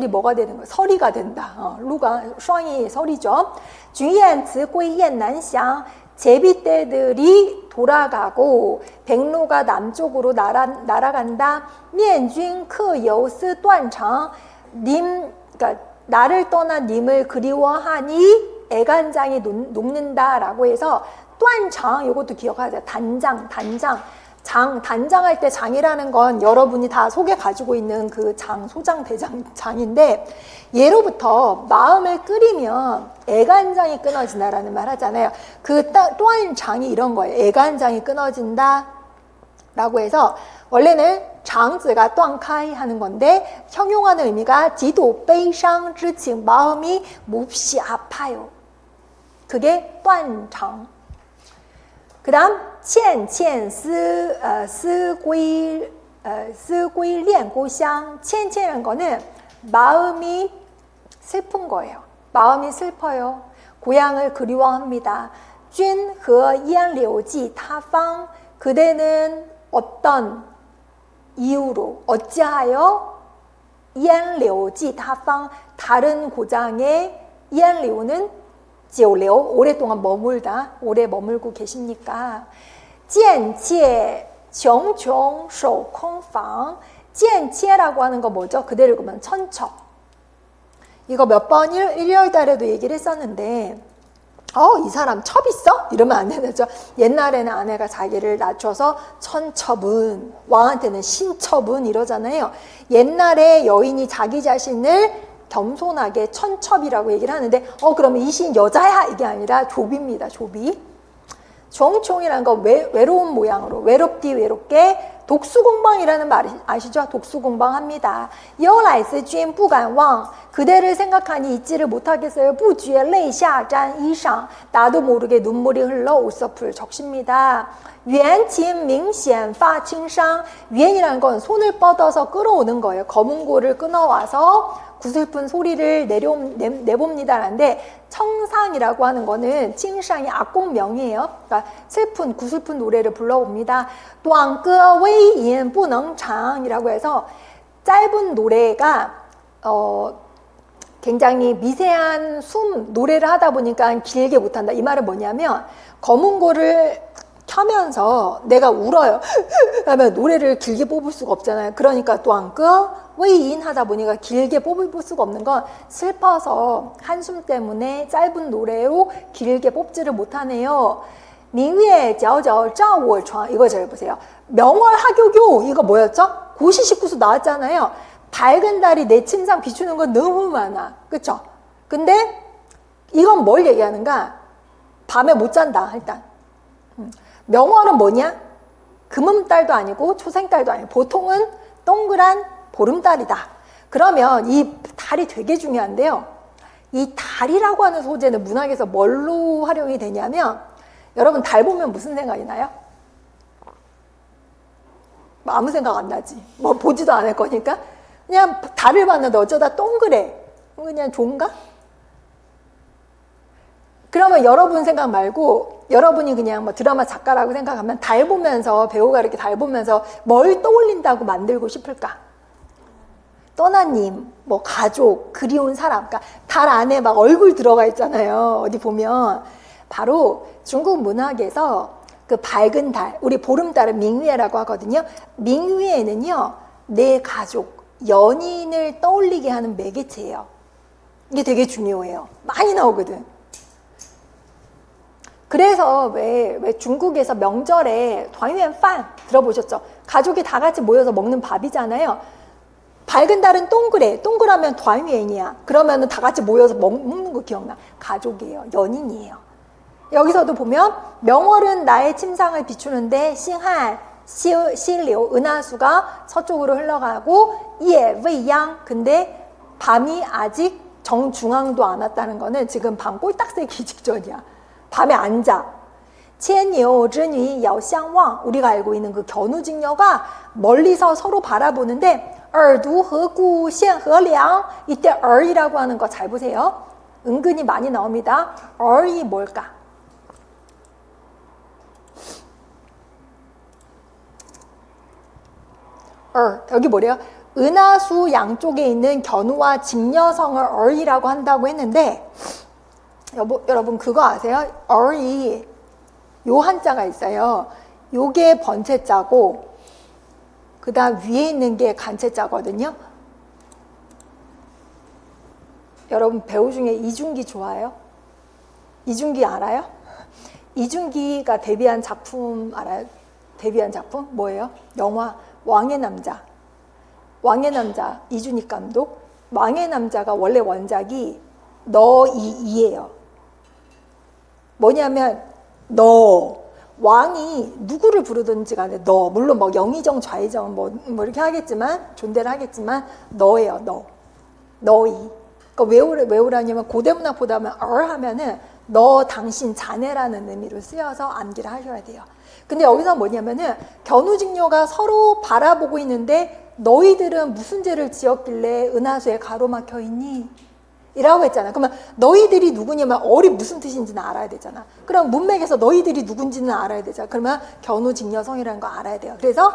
뭐가 되는 거예요? 서리가 된다. 루가 霜이 서리죠. 菊燕子归雁南翔. 제비떼들이 돌아가고 백로가 남쪽으로 날아간다. 面君客游思断肠. 그러니까 나를 떠난 님을 그리워하니 애간장이 녹는다라고 해서 断肠, 이것도 기억하세요. 단장. 단장할 때 장이라는 건 여러분이 다 속에 가지고 있는 그 소장, 대장, 장인데 예로부터 마음을 끓이면 애간장이 끊어진다라는 말 하잖아요. 그 또한 장이 이런 거예요. 애간장이 끊어진다 라고 해서 원래는 장즈가 断开 하는 건데 형용하는 의미가 지도 悲伤之情 마음이 몹시 아파요. 그게 断肠. 그 다음 倩倩思归恋故乡. 倩倩이라는 거는 마음이 슬픈 거예요. 마음이 슬퍼요. 고향을 그리워합니다. 君和烟柳寄他方. 그대는 어떤 이유로 어찌하여 烟柳寄他方 다른 고장에 烟柳는 久留 오랫동안 머물다 오래 머물고 계십니까? 贱妾穷穷守空房. 贱妾라고 하는 거 뭐죠? 그대로 읽으면 천첩. 이거 몇 번 일요일 달에도 얘기를 했었는데 이 사람 첩 있어? 이러면 안 되죠. 옛날에는 아내가 자기를 낮춰서 천첩은, 왕한테는 신첩은 이러잖아요. 옛날에 여인이 자기 자신을 겸손하게 천첩이라고 얘기를 하는데 그러면 이 시인 여자야? 이게 아니라 조비입니다. 조비. 종총이라는 거 외로운 모양으로 외롭디 외롭게 독수공방이라는 말 아시죠? 독수공방합니다. 由来思君不敢忘. 그대를 생각하니 잊지를 못하겠어요. 不觉泪下沾衣裳. 나도 모르게 눈물이 흘러 옷서풀 적십니다. 缘情明显发轻伤.缘이라는 건 손을 뻗어서 끌어오는 거예요. 검은 고를 끊어와서 구슬픈 소리를 내봅니다라는데 청상이라고 하는 거는 칭상이 악공명이에요. 그러니까 슬픈 구슬픈 노래를 불러옵니다. 短歌微吟不能长이라고 해서 짧은 노래가 굉장히 미세한 노래를 하다 보니까 길게 못한다. 이 말은 뭐냐면 검은 고를 켜면서 내가 울어요. 그러면 노래를 길게 뽑을 수가 없잖아요. 그러니까 短歌微吟 하다 보니까 길게 뽑을 수가 없는 건 슬퍼서 한숨 때문에 짧은 노래로 길게 뽑지를 못하네요. 明月皎皎照我床. 이거 잘 보세요. 명월 하교교 이거 뭐였죠? 고시식구수 나왔잖아요. 밝은 달이 내 침상 비추는 건 너무 많아. 그쵸? 근데 이건 뭘 얘기하는가? 밤에 못 잔다 일단. 명월은 뭐냐? 금음달도 아니고 초생달도 아니고 보통은 동그란 보름달이다. 그러면 이 달이 되게 중요한데요. 이 달이라고 하는 소재는 문학에서 뭘로 활용이 되냐면 여러분 달 보면 무슨 생각이 나요? 아무 생각 안 나지. 뭐 보지도 않을 거니까. 그냥 달을 봤는데 어쩌다 동그래. 그냥 좋은가? 그러면 여러분 생각 말고 여러분이 그냥 뭐 드라마 작가라고 생각하면 달 보면서 배우가 이렇게 달 보면서 뭘 떠올린다고 만들고 싶을까? 떠나님, 뭐 가족, 그리운 사람, 그러니까 달 안에 막 얼굴 들어가 있잖아요. 어디 보면 바로 중국 문학에서 그 밝은 달, 우리 보름달은 밍위에라고 하거든요. 밍위에는요 내 가족, 연인을 떠올리게 하는 매개체예요. 이게 되게 중요해요. 많이 나오거든. 그래서 왜 중국에서 명절에 团圆饭 들어보셨죠? 가족이 다 같이 모여서 먹는 밥이잖아요. 밝은 달은 동그래. 동그라면 团圆이야. 그러면 다 같이 모여서 먹는 거 기억나. 가족이에요. 연인이에요. 여기서도 보면 명월은 나의 침상을 비추는데 싱한, 시리오, 은하수가 서쪽으로 흘러가고 예, 웨이양. 근데 밤이 아직 정중앙도 안 왔다는 거는 지금 밤 꼴딱 새기 직전이야. 밤에 앉아. 牵牛之女遥相望. 우리가 알고 있는 그 견우직녀가 멀리서 서로 바라보는데 耳独何故现何良. 이때 얼이라고 하는 거 잘 보세요. 은근히 많이 나옵니다. 얼이 뭘까? 여기 뭐래요? 은하수 양쪽에 있는 견우와 직녀성을 얼이라고 한다고 했는데 여러분 그거 아세요? 얼이 요 한자가 있어요. 요게 번체자고 그 다음 위에 있는 게 간체자거든요. 여러분 배우 중에 이중기 좋아해요? 이중기 알아요? 이중기가 데뷔한 작품 알아요? 데뷔한 작품 뭐예요? 영화 왕의 남자. 왕의 남자 이준익 감독. 왕의 남자가 원래 원작이 너이예요. 뭐냐면 너 왕이 누구를 부르든지 간에 너 물론 뭐 영의정 좌의정 뭐 이렇게 하겠지만 존대를 하겠지만 너예요. 너이. 그러니까 외우라냐면 고대문학 보다 보면 하면은 너 당신 자네라는 의미로 쓰여서 암기를 하셔야 돼요. 근데 여기서 뭐냐면은 견우직녀가 서로 바라보고 있는데 너희들은 무슨 죄를 지었길래 은하수에 가로막혀 있니? 이라고 했잖아. 그러면 너희들이 누구냐면 얼이 무슨 뜻인지는 알아야 되잖아. 그럼 문맥에서 너희들이 누군지는 알아야 되잖아. 그러면 견우직녀성이라는 거 알아야 돼요. 그래서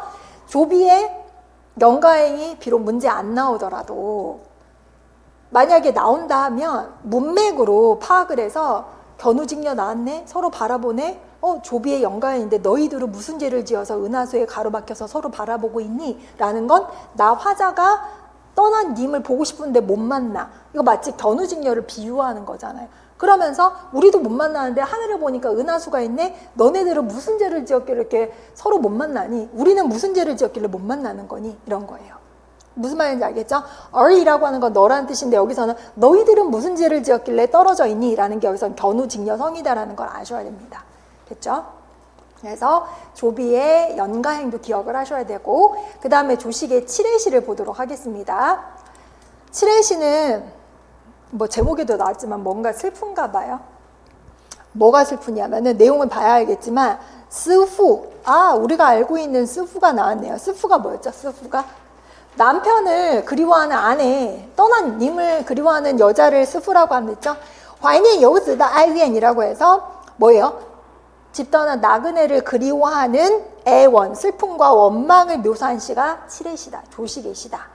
조비의 영가행이 비록 문제 안 나오더라도 만약에 나온다 하면 문맥으로 파악을 해서 견우직녀 나왔네? 서로 바라보네? 조비의 영가행인데 너희들은 무슨 죄를 지어서 은하수에 가로막혀서 서로 바라보고 있니? 라는 건 나 화자가 떠난 님을 보고 싶은데 못 만나. 이거 마치 견우직녀를 비유하는 거잖아요. 그러면서 우리도 못 만나는데 하늘을 보니까 은하수가 있네? 너네들은 무슨 죄를 지었길래 이렇게 서로 못 만나니? 우리는 무슨 죄를 지었길래 못 만나는 거니? 이런 거예요. 무슨 말인지 알겠죠? 얼이라고 하는 건 너라는 뜻인데 여기서는 너희들은 무슨 죄를 지었길래 떨어져 있니? 라는 게 여기서 견우직녀성이다라는 걸 아셔야 됩니다. 됐죠? 그래서 조비의 연가행도 기억을 하셔야 되고 그 다음에 조식의 칠해시를 보도록 하겠습니다. 칠해시는 뭐 제목에도 나왔지만 뭔가 슬픈가 봐요. 뭐가 슬프냐면은 내용을 봐야 알겠지만 스후, 우리가 알고 있는 스후가 나왔네요. 스후가 뭐였죠? 스후가 남편을 그리워하는 아내, 떠난 님을 그리워하는 여자를 스후라고 했죠.懷念游子的哀怨이라고 해서 뭐예요? 집 떠난 나그네를 그리워하는 애원, 슬픔과 원망을 묘사한 시가 칠해시다, 조식의 시다.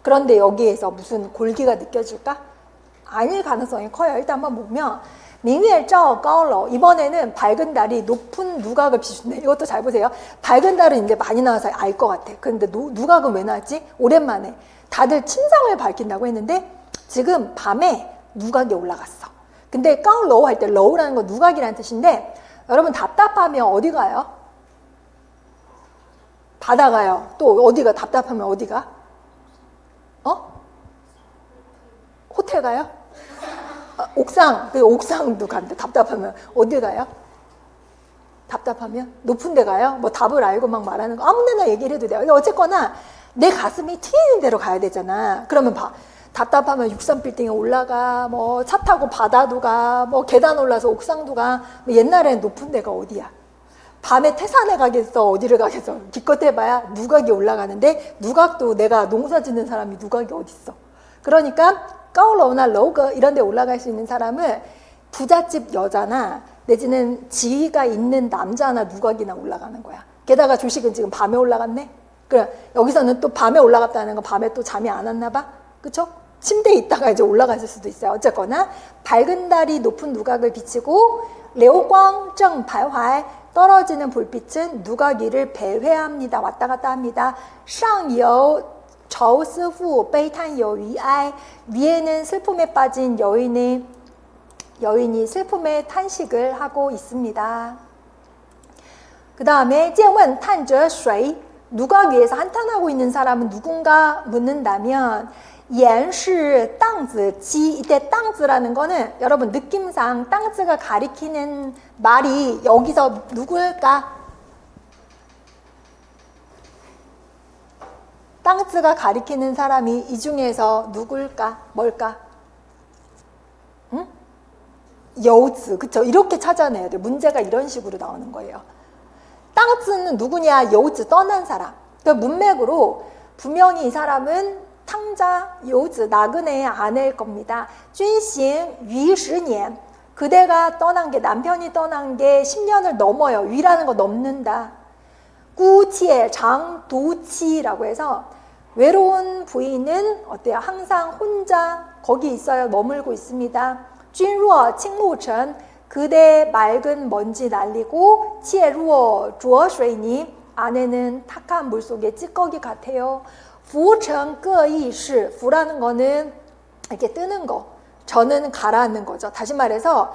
그런데 여기에서 무슨 골기가 느껴질까? 아닐 가능성이 커요. 일단 한번 보면明月照高楼, 이번에는 밝은 달이 높은 누각을 비춘대. 이것도 잘 보세요. 밝은 달은 이제 많이 나와서 알 것 같아. 근데 누각은 왜 나왔지? 오랜만에. 다들 침상을 밝힌다고 했는데 지금 밤에 누각이 올라갔어. 근데 까울로우 할 때 러우라는 건 누각이라는 뜻인데 여러분 답답하면 어디 가요? 바다 가요. 또 어디가 답답하면 어디가? 호텔 가요? 옥상, 옥상도 간대. 답답하면 어디 가요? 답답하면 높은 데 가요? 뭐 답을 알고 막 말하는 거 아무 데나 얘기를 해도 돼요. 근데 어쨌거나 내 가슴이 트이는 데로 가야 되잖아. 그러면 답답하면 63빌딩에 올라가, 뭐 차 타고 바다도 가, 뭐 계단 올라서 옥상도 가. 뭐 옛날에는 높은 데가 어디야? 밤에 태산에 가겠어? 어디를 가겠어? 기껏 해봐야 누각이 올라가는데 누각도 내가 농사 짓는 사람이 누각이 어딨어? 그러니까 까울러우나 러우거 이런 데 올라갈 수 있는 사람은 부잣집 여자나 내지는 지위가 있는 남자나 누각이나 올라가는 거야. 게다가 조식은 지금 밤에 올라갔네? 그래, 여기서는 또 밤에 올라갔다는 건 밤에 또 잠이 안 왔나 봐? 그쵸? 침대에 있다가 이제 올라갔을 수도 있어요. 어쨌거나 밝은 달이 높은 누각을 비치고 려광正徘徊 떨어지는 불빛은 누각이를 배회합니다. 왔다 갔다 합니다. 上有愁思妇悲叹有余哀 위에는 슬픔에 빠진 여인이 슬픔의 탄식을 하고 있습니다. 그 다음에 借问叹者谁 누각 위에서 한탄하고 있는 사람은 누군가 묻는다면 言是当子지 이때 땅즈라는 거는 여러분 느낌상 땅즈가 가리키는 말이 여기서 누구일까? 땅즈가 가리키는 사람이 이 중에서 누굴까? 뭘까? 응? 여우즈, 그쵸? 이렇게 찾아내야 돼. 문제가 이런 식으로 나오는 거예요. 땅즈는 누구냐? 여우즈, 떠난 사람. 그러니까 문맥으로 분명히 이 사람은 탕자, 여우즈, 나그네의 아내일 겁니다. 军行于10年 그대가 떠난 게, 남편이 떠난 게 10년을 넘어요. 위라는 거 넘는다. 꾸치의 장도치라고 해서 외로운 부인은 어때요? 항상 혼자 거기 있어요. 머물고 있습니다. 君若 칭무천 그대 맑은 먼지 날리고 切若 浊水泥 아내는 탁한 물속의 찌꺼기 같아요. 浮沉各异事 浮라는 거는 이렇게 뜨는 거, 저는 가라앉는 거죠. 다시 말해서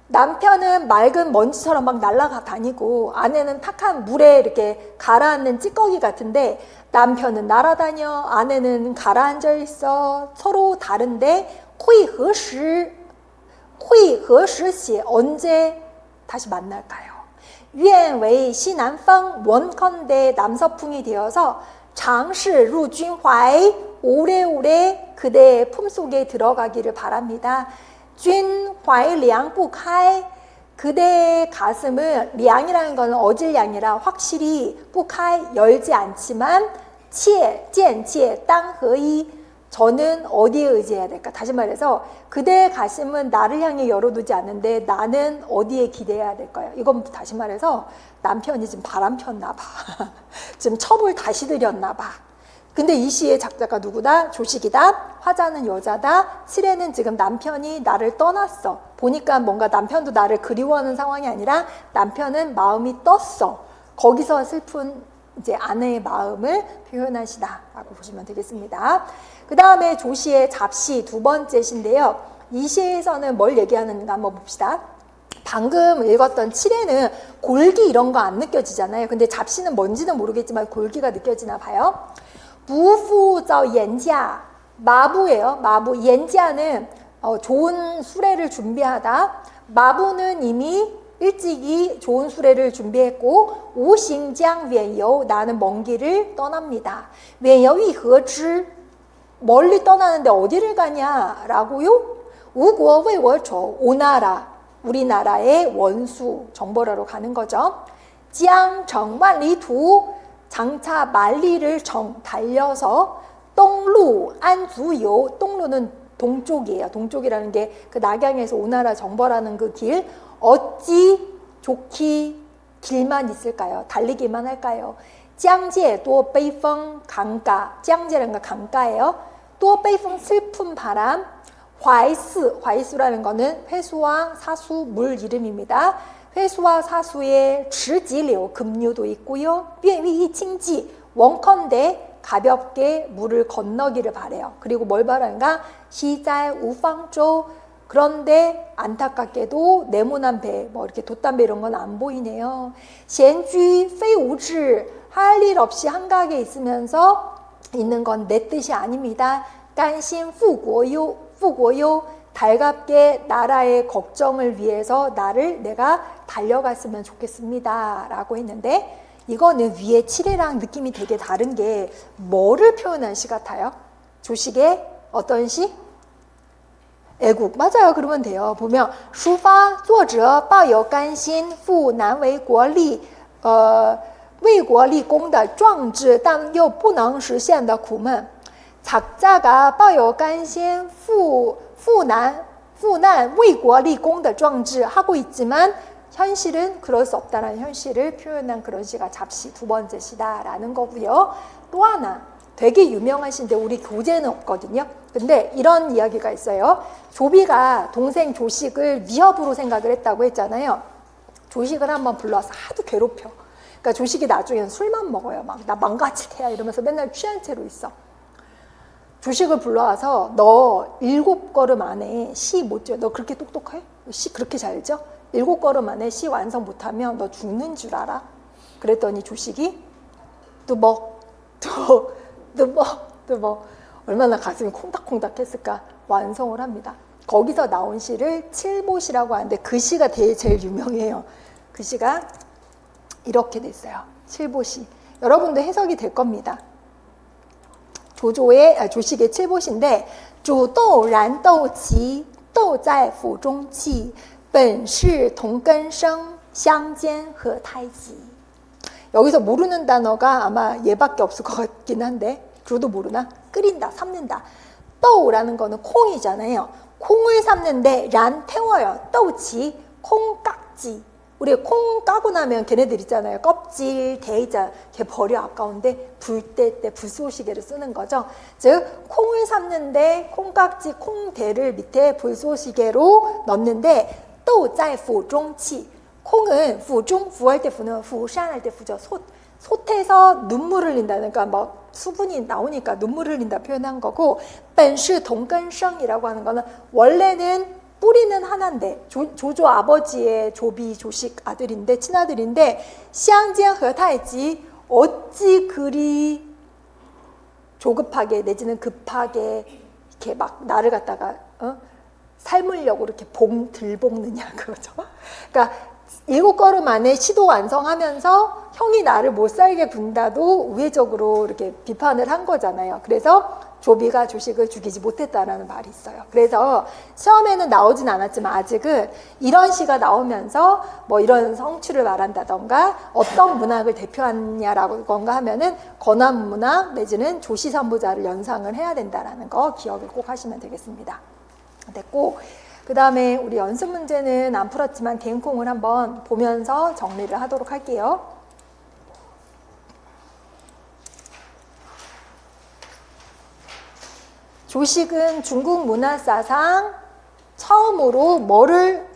남편은 맑은 먼지처럼 막 날아다니고 아내는 탁한 물에 이렇게 가라앉는 찌꺼기 같은데 남편은 날아다녀, 아내는 가라앉아 있어. 서로 다른데 会何时写 언제 다시 만날까요? 愿为西南风 원컨대 남서풍이 되어서 尝试入君怀 오래오래 그대의 품속에 들어가기를 바랍니다. 君怀凉不开 그대의 가슴은 량이라는 것은 어질 양이라 확실히 不开 열지 않지만 切见切当合一 저는 어디에 의지해야 될까? 다시 말해서 그대의 가슴은 나를 향해 열어두지 않는데 나는 어디에 기대해야 될까요? 이건 다시 말해서 남편이 지금 바람 폈나 봐. 지금 첩을 다시 들였나 봐. 근데 이 시의 작자가 누구다? 조식이다. 화자는 여자다. 실에는 지금 남편이 나를 떠났어. 보니까 뭔가 남편도 나를 그리워하는 상황이 아니라 남편은 마음이 떴어. 거기서 슬픈 이제 아내의 마음을 표현하시다라고 보시면 되겠습니다. 그 다음에 조시의 잡시 두 번째 시인데요. 이 시에서는 뭘 얘기하는가 한번 봅시다. 방금 읽었던 칠에는 골기 이런 거 안 느껴지잖아요. 근데 잡시는 뭔지는 모르겠지만 골기가 느껴지나 봐요. 부부저 옌자 마부예요. 마부. 옌자는 좋은 수레를 준비하다. 마부는 이미 일찍이 좋은 수레를 준비했고 우싱장 왼여 나는 먼 길을 떠납니다. 왼여위 허즈 멀리 떠나는데 어디를 가냐라고요? 우고 웨워초 오나라 우리나라의 원수 정벌하러 가는 거죠. 장 정만리투 장차 만리를 달려서 동루 안주요 동루는 동쪽이에요. 동쪽이라는 게 그 낙양에서 오나라 정벌하는 그 길 어찌 좋기 길만 있을까요? 달리기만 할까요? 짱제 또 베이펑 강가 짱제라는 거 강가예요. 또 베이펑 슬픈 바람 화이수라는 거는 회수와 사수 물 이름입니다. 회수와 사수의 지지류 급류도 있고요. 위 칭지 원컨대 가볍게 물을 건너기를 바래요. 그리고 뭘 바라는가? 시잘 우방조 그런데 안타깝게도 네모난 배, 뭐 이렇게 돛담배 이런 건 안 보이네요. 闲居非无志 할 일 없이 한가하게 있으면서 있는 건 내 뜻이 아닙니다. 간신富国忧 달갑게 나라의 걱정을 위해서 내가 달려갔으면 좋겠습니다. 라고 했는데 이거는 위에 칠해랑 느낌이 되게 다른 게 뭐를 표현한 시 같아요? 조식의 어떤 시? 애국. 맞아요. 그러면 돼요. 보면 抒发作者抱有甘心赴难为国立为国立功的壮志但又不能实现的苦闷 작자가 抱有甘心赴难为国立功的壮志 하고 있지만 현실은 그럴 수 없다는 현실을 표현한 그런 시가 잡시 두 번째 시다라는 거고요. 또 하나 되게 유명한 시인데 우리 교재는 없거든요. 근데 이런 이야기가 있어요. 조비가 동생 조식을 위협으로 생각을 했다고 했잖아요. 조식을 한번 불러서 하도 괴롭혀. 그러니까 조식이 나중에는 술만 먹어요. 막 나 망가지게야 이러면서 맨날 취한 채로 있어. 조식을 불러와서 너 7걸음 안에 시 못 지어. 너 그렇게 똑똑해? 시 그렇게 잘 지어? 7걸음 안에 시 완성 못하면 너 죽는 줄 알아? 그랬더니 조식이 뚜벅 얼마나 가슴이 콩닥콩닥 했을까? 완성을 합니다. 거기서 나온 시를 칠보시라고 하는데 그 시가 제일 유명해요. 그 시가 이렇게 됐어요. 칠보시. 여러분도 해석이 될 겁니다. 조식의 칠보시인데 煮豆燃豆萁豆在釜中泣本是同根生相煎何太急 여기서 모르는 단어가 아마 얘밖에 없을 것 같긴 한데 저도 모르나? 끓인다, 삶는다.豆라는 거는 콩이잖아요. 콩을 삶는데 란 태워요.豆萁 콩깍지. 우리 콩 까고 나면 걔네들 있잖아요. 껍질, 대이자 걔 버려 아까운데 불때 때 불쏘시개를 쓰는 거죠. 즉 콩을 삶는데 콩깍지, 콩대를 밑에 불쏘시개로 넣는데 豆在釜中泣 콩은 부중, 부할 때 부는 부산할 때 부죠. 솥에서 눈물을 흘린다는 그러니까 막 수분이 나오니까 눈물을 흘린다 표현한 거고 本是同根生이라고 하는 거는 원래는 뿌리는 하나인데 조조 아버지의 조비 조식 아들인데 친아들인데 샹지和太极 어찌 그리 조급하게 내지는 급하게 이렇게 막 나를 갖다가 삶으려고 이렇게 들볶느냐 그거죠. 그러니까 7걸음 안에 시도 완성하면서 형이 나를 못 살게 군다도 우회적으로 이렇게 비판을 한 거잖아요. 그래서 조비가 조식을 죽이지 못했다라는 말이 있어요. 그래서 시험에는 나오진 않았지만 아직은 이런 시가 나오면서 뭐 이런 성취를 말한다던가 어떤 문학을 대표하냐라고 건가 하면은 건암 문학 내지는 조시삼부자를 연상을 해야 된다라는 거 기억을 꼭 하시면 되겠습니다. 됐고 그 다음에 우리 연습 문제는 안 풀었지만 갱콩을 한번 보면서 정리를 하도록 할게요. 조식은 중국 문화사상 처음으로 뭐를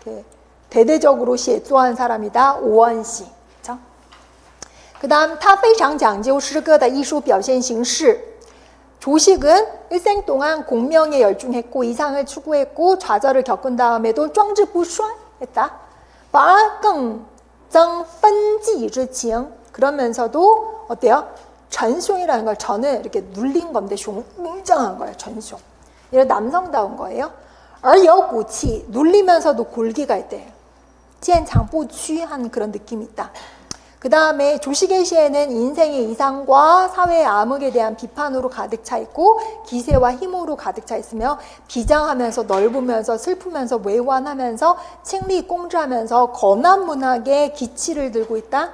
이렇게 대대적으로 시조한 사람이다. 오원시. 그렇죠? 그 다음 他非常讲究诗歌的艺术表现形式 조식은 일생 동안 공명에 열중했고 이상을 추구했고 좌절을 겪은 다음에도 壮志不衰 했다. 反而更增分际之情 그러면서도 어때요? 전숑이라는 걸 전을 이렇게 눌린 건데 숑 웅장한 거예요. 전숑. 이런 남성다운 거예요. 而有骨气 눌리면서도 골기가 있대요. 坚强不屈한 그런 느낌이 있다. 그 다음에 조식의 시에는 인생의 이상과 사회의 암흑에 대한 비판으로 가득 차 있고 기세와 힘으로 가득 차 있으며 비장하면서 넓으면서 슬프면서 외환하면서 칭리 꽁주하면서 건암 문학의 기치를 들고 있다.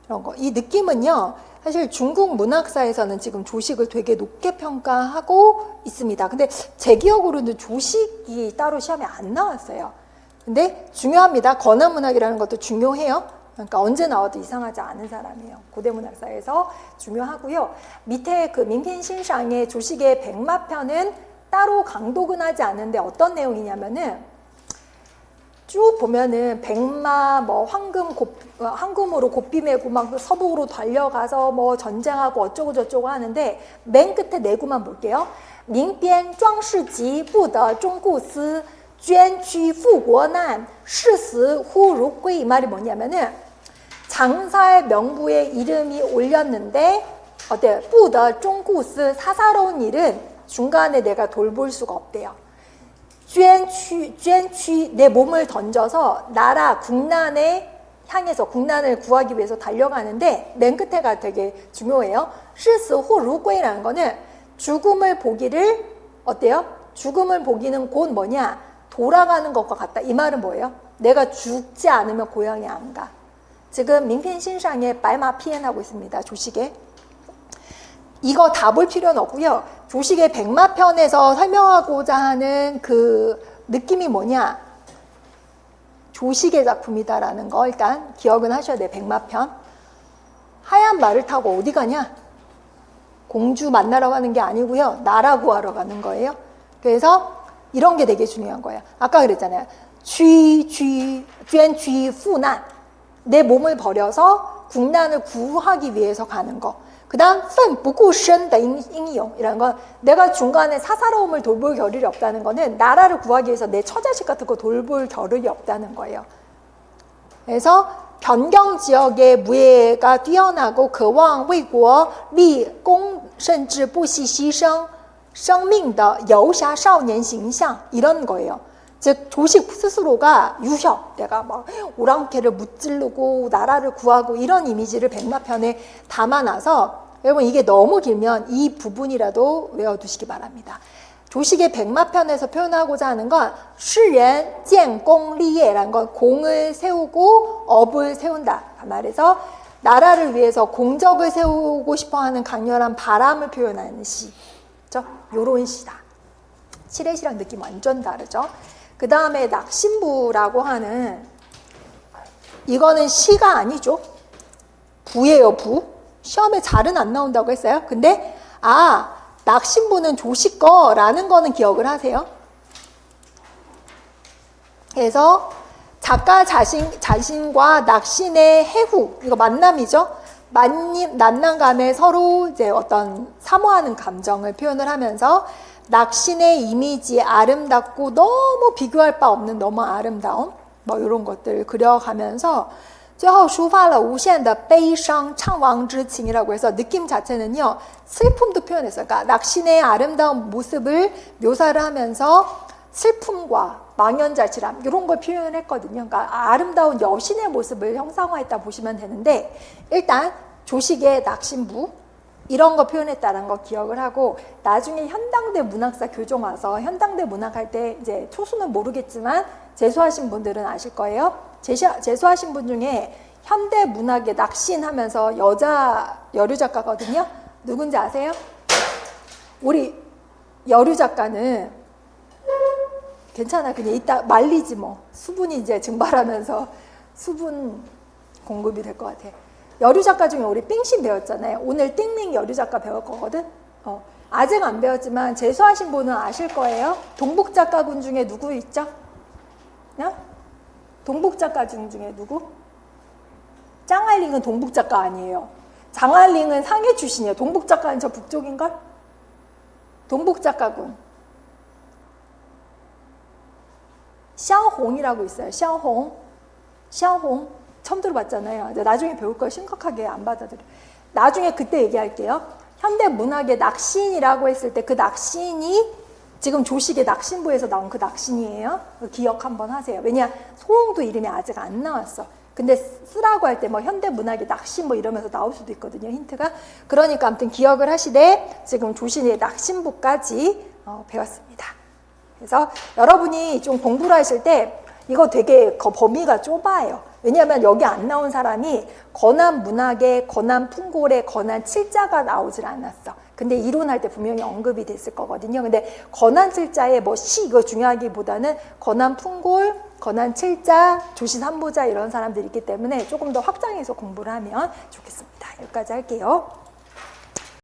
이런 거. 이 느낌은요. 사실 중국 문학사에서는 지금 조식을 되게 높게 평가하고 있습니다. 근데 제 기억으로는 조식이 따로 시험에 안 나왔어요. 근데 중요합니다. 건암 문학이라는 것도 중요해요. 그러니까 언제 나와도 이상하지 않은 사람이에요. 고대 문학사에서 중요하고요. 밑에 그 민핀신상의 조식의 백마편은 따로 강독은 하지 않은데 어떤 내용이냐면은 쭉 보면은 백마 뭐 황금으로 곱비 메고 막 서북으로 달려가서 뭐 전쟁하고 어쩌고 저쩌고 하는데 맨 끝에 내구만 볼게요. 明边壮士疾不得终顾思捐躯复国难视死乎如归이 말이 뭐냐면은 장사의 명부에 이름이 올렸는데 어때요? 不得终顾思 사사로운 일은 중간에 내가 돌볼 수가 없대요. 捐躯 내 몸을 던져서 나라 국난에 향해서 국난을 구하기 위해서 달려가는데 맨 끝에가 되게 중요해요. 视死乎如归라는 거는 죽음을 보기를 어때요? 죽음을 보기는 곧 뭐냐? 돌아가는 것과 같다. 이 말은 뭐예요? 내가 죽지 않으면 고향에 안 가. 지금 민핀신상에白马 피엔하고 있습니다. 조식에. 이거 다 볼 필요는 없고요. 조식의 백마편에서 설명하고자 하는 그 느낌이 뭐냐? 조식의 작품이다라는 거 일단 기억은 하셔야 돼요. 백마편. 하얀 말을 타고 어디 가냐? 공주 만나러 가는 게 아니고요. 나라 구하러 가는 거예요. 그래서 이런 게 되게 중요한 거예요. 아까 그랬잖아요.捐躯 赴难. 내 몸을 버려서 국난을 구하기 위해서 가는 거. 그 다음 奋不顾身的英勇 이라는 건 내가 중간에 사사로움을 돌볼 겨를이 없다는 거는 나라를 구하기 위해서 내 처자식 같은 거 돌볼 겨를이 없다는 거예요. 그래서 변경 지역의 무예가 뛰어나고 渴望为国立功甚至不惜牺牲生命的游侠少年形象 이런 거예요. 즉 조식 스스로가 유협, 내가 막 오랑캐를 무찌르고 나라를 구하고 이런 이미지를 백마편에 담아놔서 여러분 이게 너무 길면 이 부분이라도 외워두시기 바랍니다. 조식의 백마편에서 표현하고자 하는 건 世人建功立业라는 건 공을 세우고 업을 세운다. 말해서 나라를 위해서 공적을 세우고 싶어하는 강렬한 바람을 표현하는 시. 요런 시다. 칠해시랑 느낌 완전 다르죠. 그 다음에 낙신부라고 하는 이거는 시가 아니죠. 부예요. 부. 시험에 잘은 안 나온다고 했어요. 근데 낙신부는 조식 거라는 거는 기억을 하세요. 그래서 작가 자신과 낙신의 해후, 이거 만남이죠. 만남감에 서로 이제 어떤 사모하는 감정을 표현을 하면서 낙신의 이미지 아름답고 너무 비교할 바 없는 너무 아름다움 뭐 이런 것들 그려가면서 最后抒发了无限的悲伤怅惘之情이라고 해서 느낌 자체는요 슬픔도 표현했어요. 그러니까 낙신의 아름다운 모습을 묘사를 하면서 슬픔과 망연자실함 이런 걸 표현했거든요. 그러니까 아름다운 여신의 모습을 형상화했다 보시면 되는데 일단 조식의 낙신부 이런 거 표현했다는 거 기억을 하고 나중에 현당대 문학사 교정 와서 현당대 문학할 때 이제 초수는 모르겠지만 재수하신 분들은 아실 거예요. 재수하신 분 중에 현대 문학에 낙신하면서 여자 여류 작가거든요. 누군지 아세요? 우리 여류 작가는 괜찮아. 그냥 이따 말리지 뭐. 수분이 이제 증발하면서 수분 공급이 될 것 같아. 여류 작가 중에 우리 삥신 배웠잖아요. 오늘 띵링 여류 작가 배울 거거든. 아직 안 배웠지만 재수하신 분은 아실 거예요. 동북 작가군 중에 누구 있죠? 야? 동북 작가 중에 누구? 짱알링은 동북 작가 아니에요. 장알링은 상해 출신이에요. 동북 작가는 저 북쪽인걸? 동북 작가군. 샤오홍이라고 있어요. 샤오홍. 샤오홍. 처음 들어봤잖아요. 나중에 배울 걸 심각하게 안 받아들여요. 나중에 그때 얘기할게요. 현대 문학의 낙신이라고 했을 때 그 낙신이 지금 조식의 낙신부에서 나온 그 낙신이에요. 기억 한번 하세요. 왜냐 소홍도 이름이 아직 안 나왔어. 근데 쓰라고 할 때 뭐 현대 문학의 낙신 뭐 이러면서 나올 수도 있거든요. 힌트가. 그러니까 아무튼 기억을 하시되 지금 조신의 낙신부까지 배웠습니다. 그래서 여러분이 좀 공부를 하실 때 이거 되게 범위가 좁아요. 왜냐하면 여기 안 나온 사람이 건한 문학에, 건한 풍골에, 건한 칠자가 나오질 않았어. 근데 이론할 때 분명히 언급이 됐을 거거든요. 근데 건한 칠자에 뭐 시 이거 중요하기보다는 건한 풍골, 건한 칠자, 조시 삼보자 이런 사람들이 있기 때문에 조금 더 확장해서 공부를 하면 좋겠습니다. 여기까지 할게요.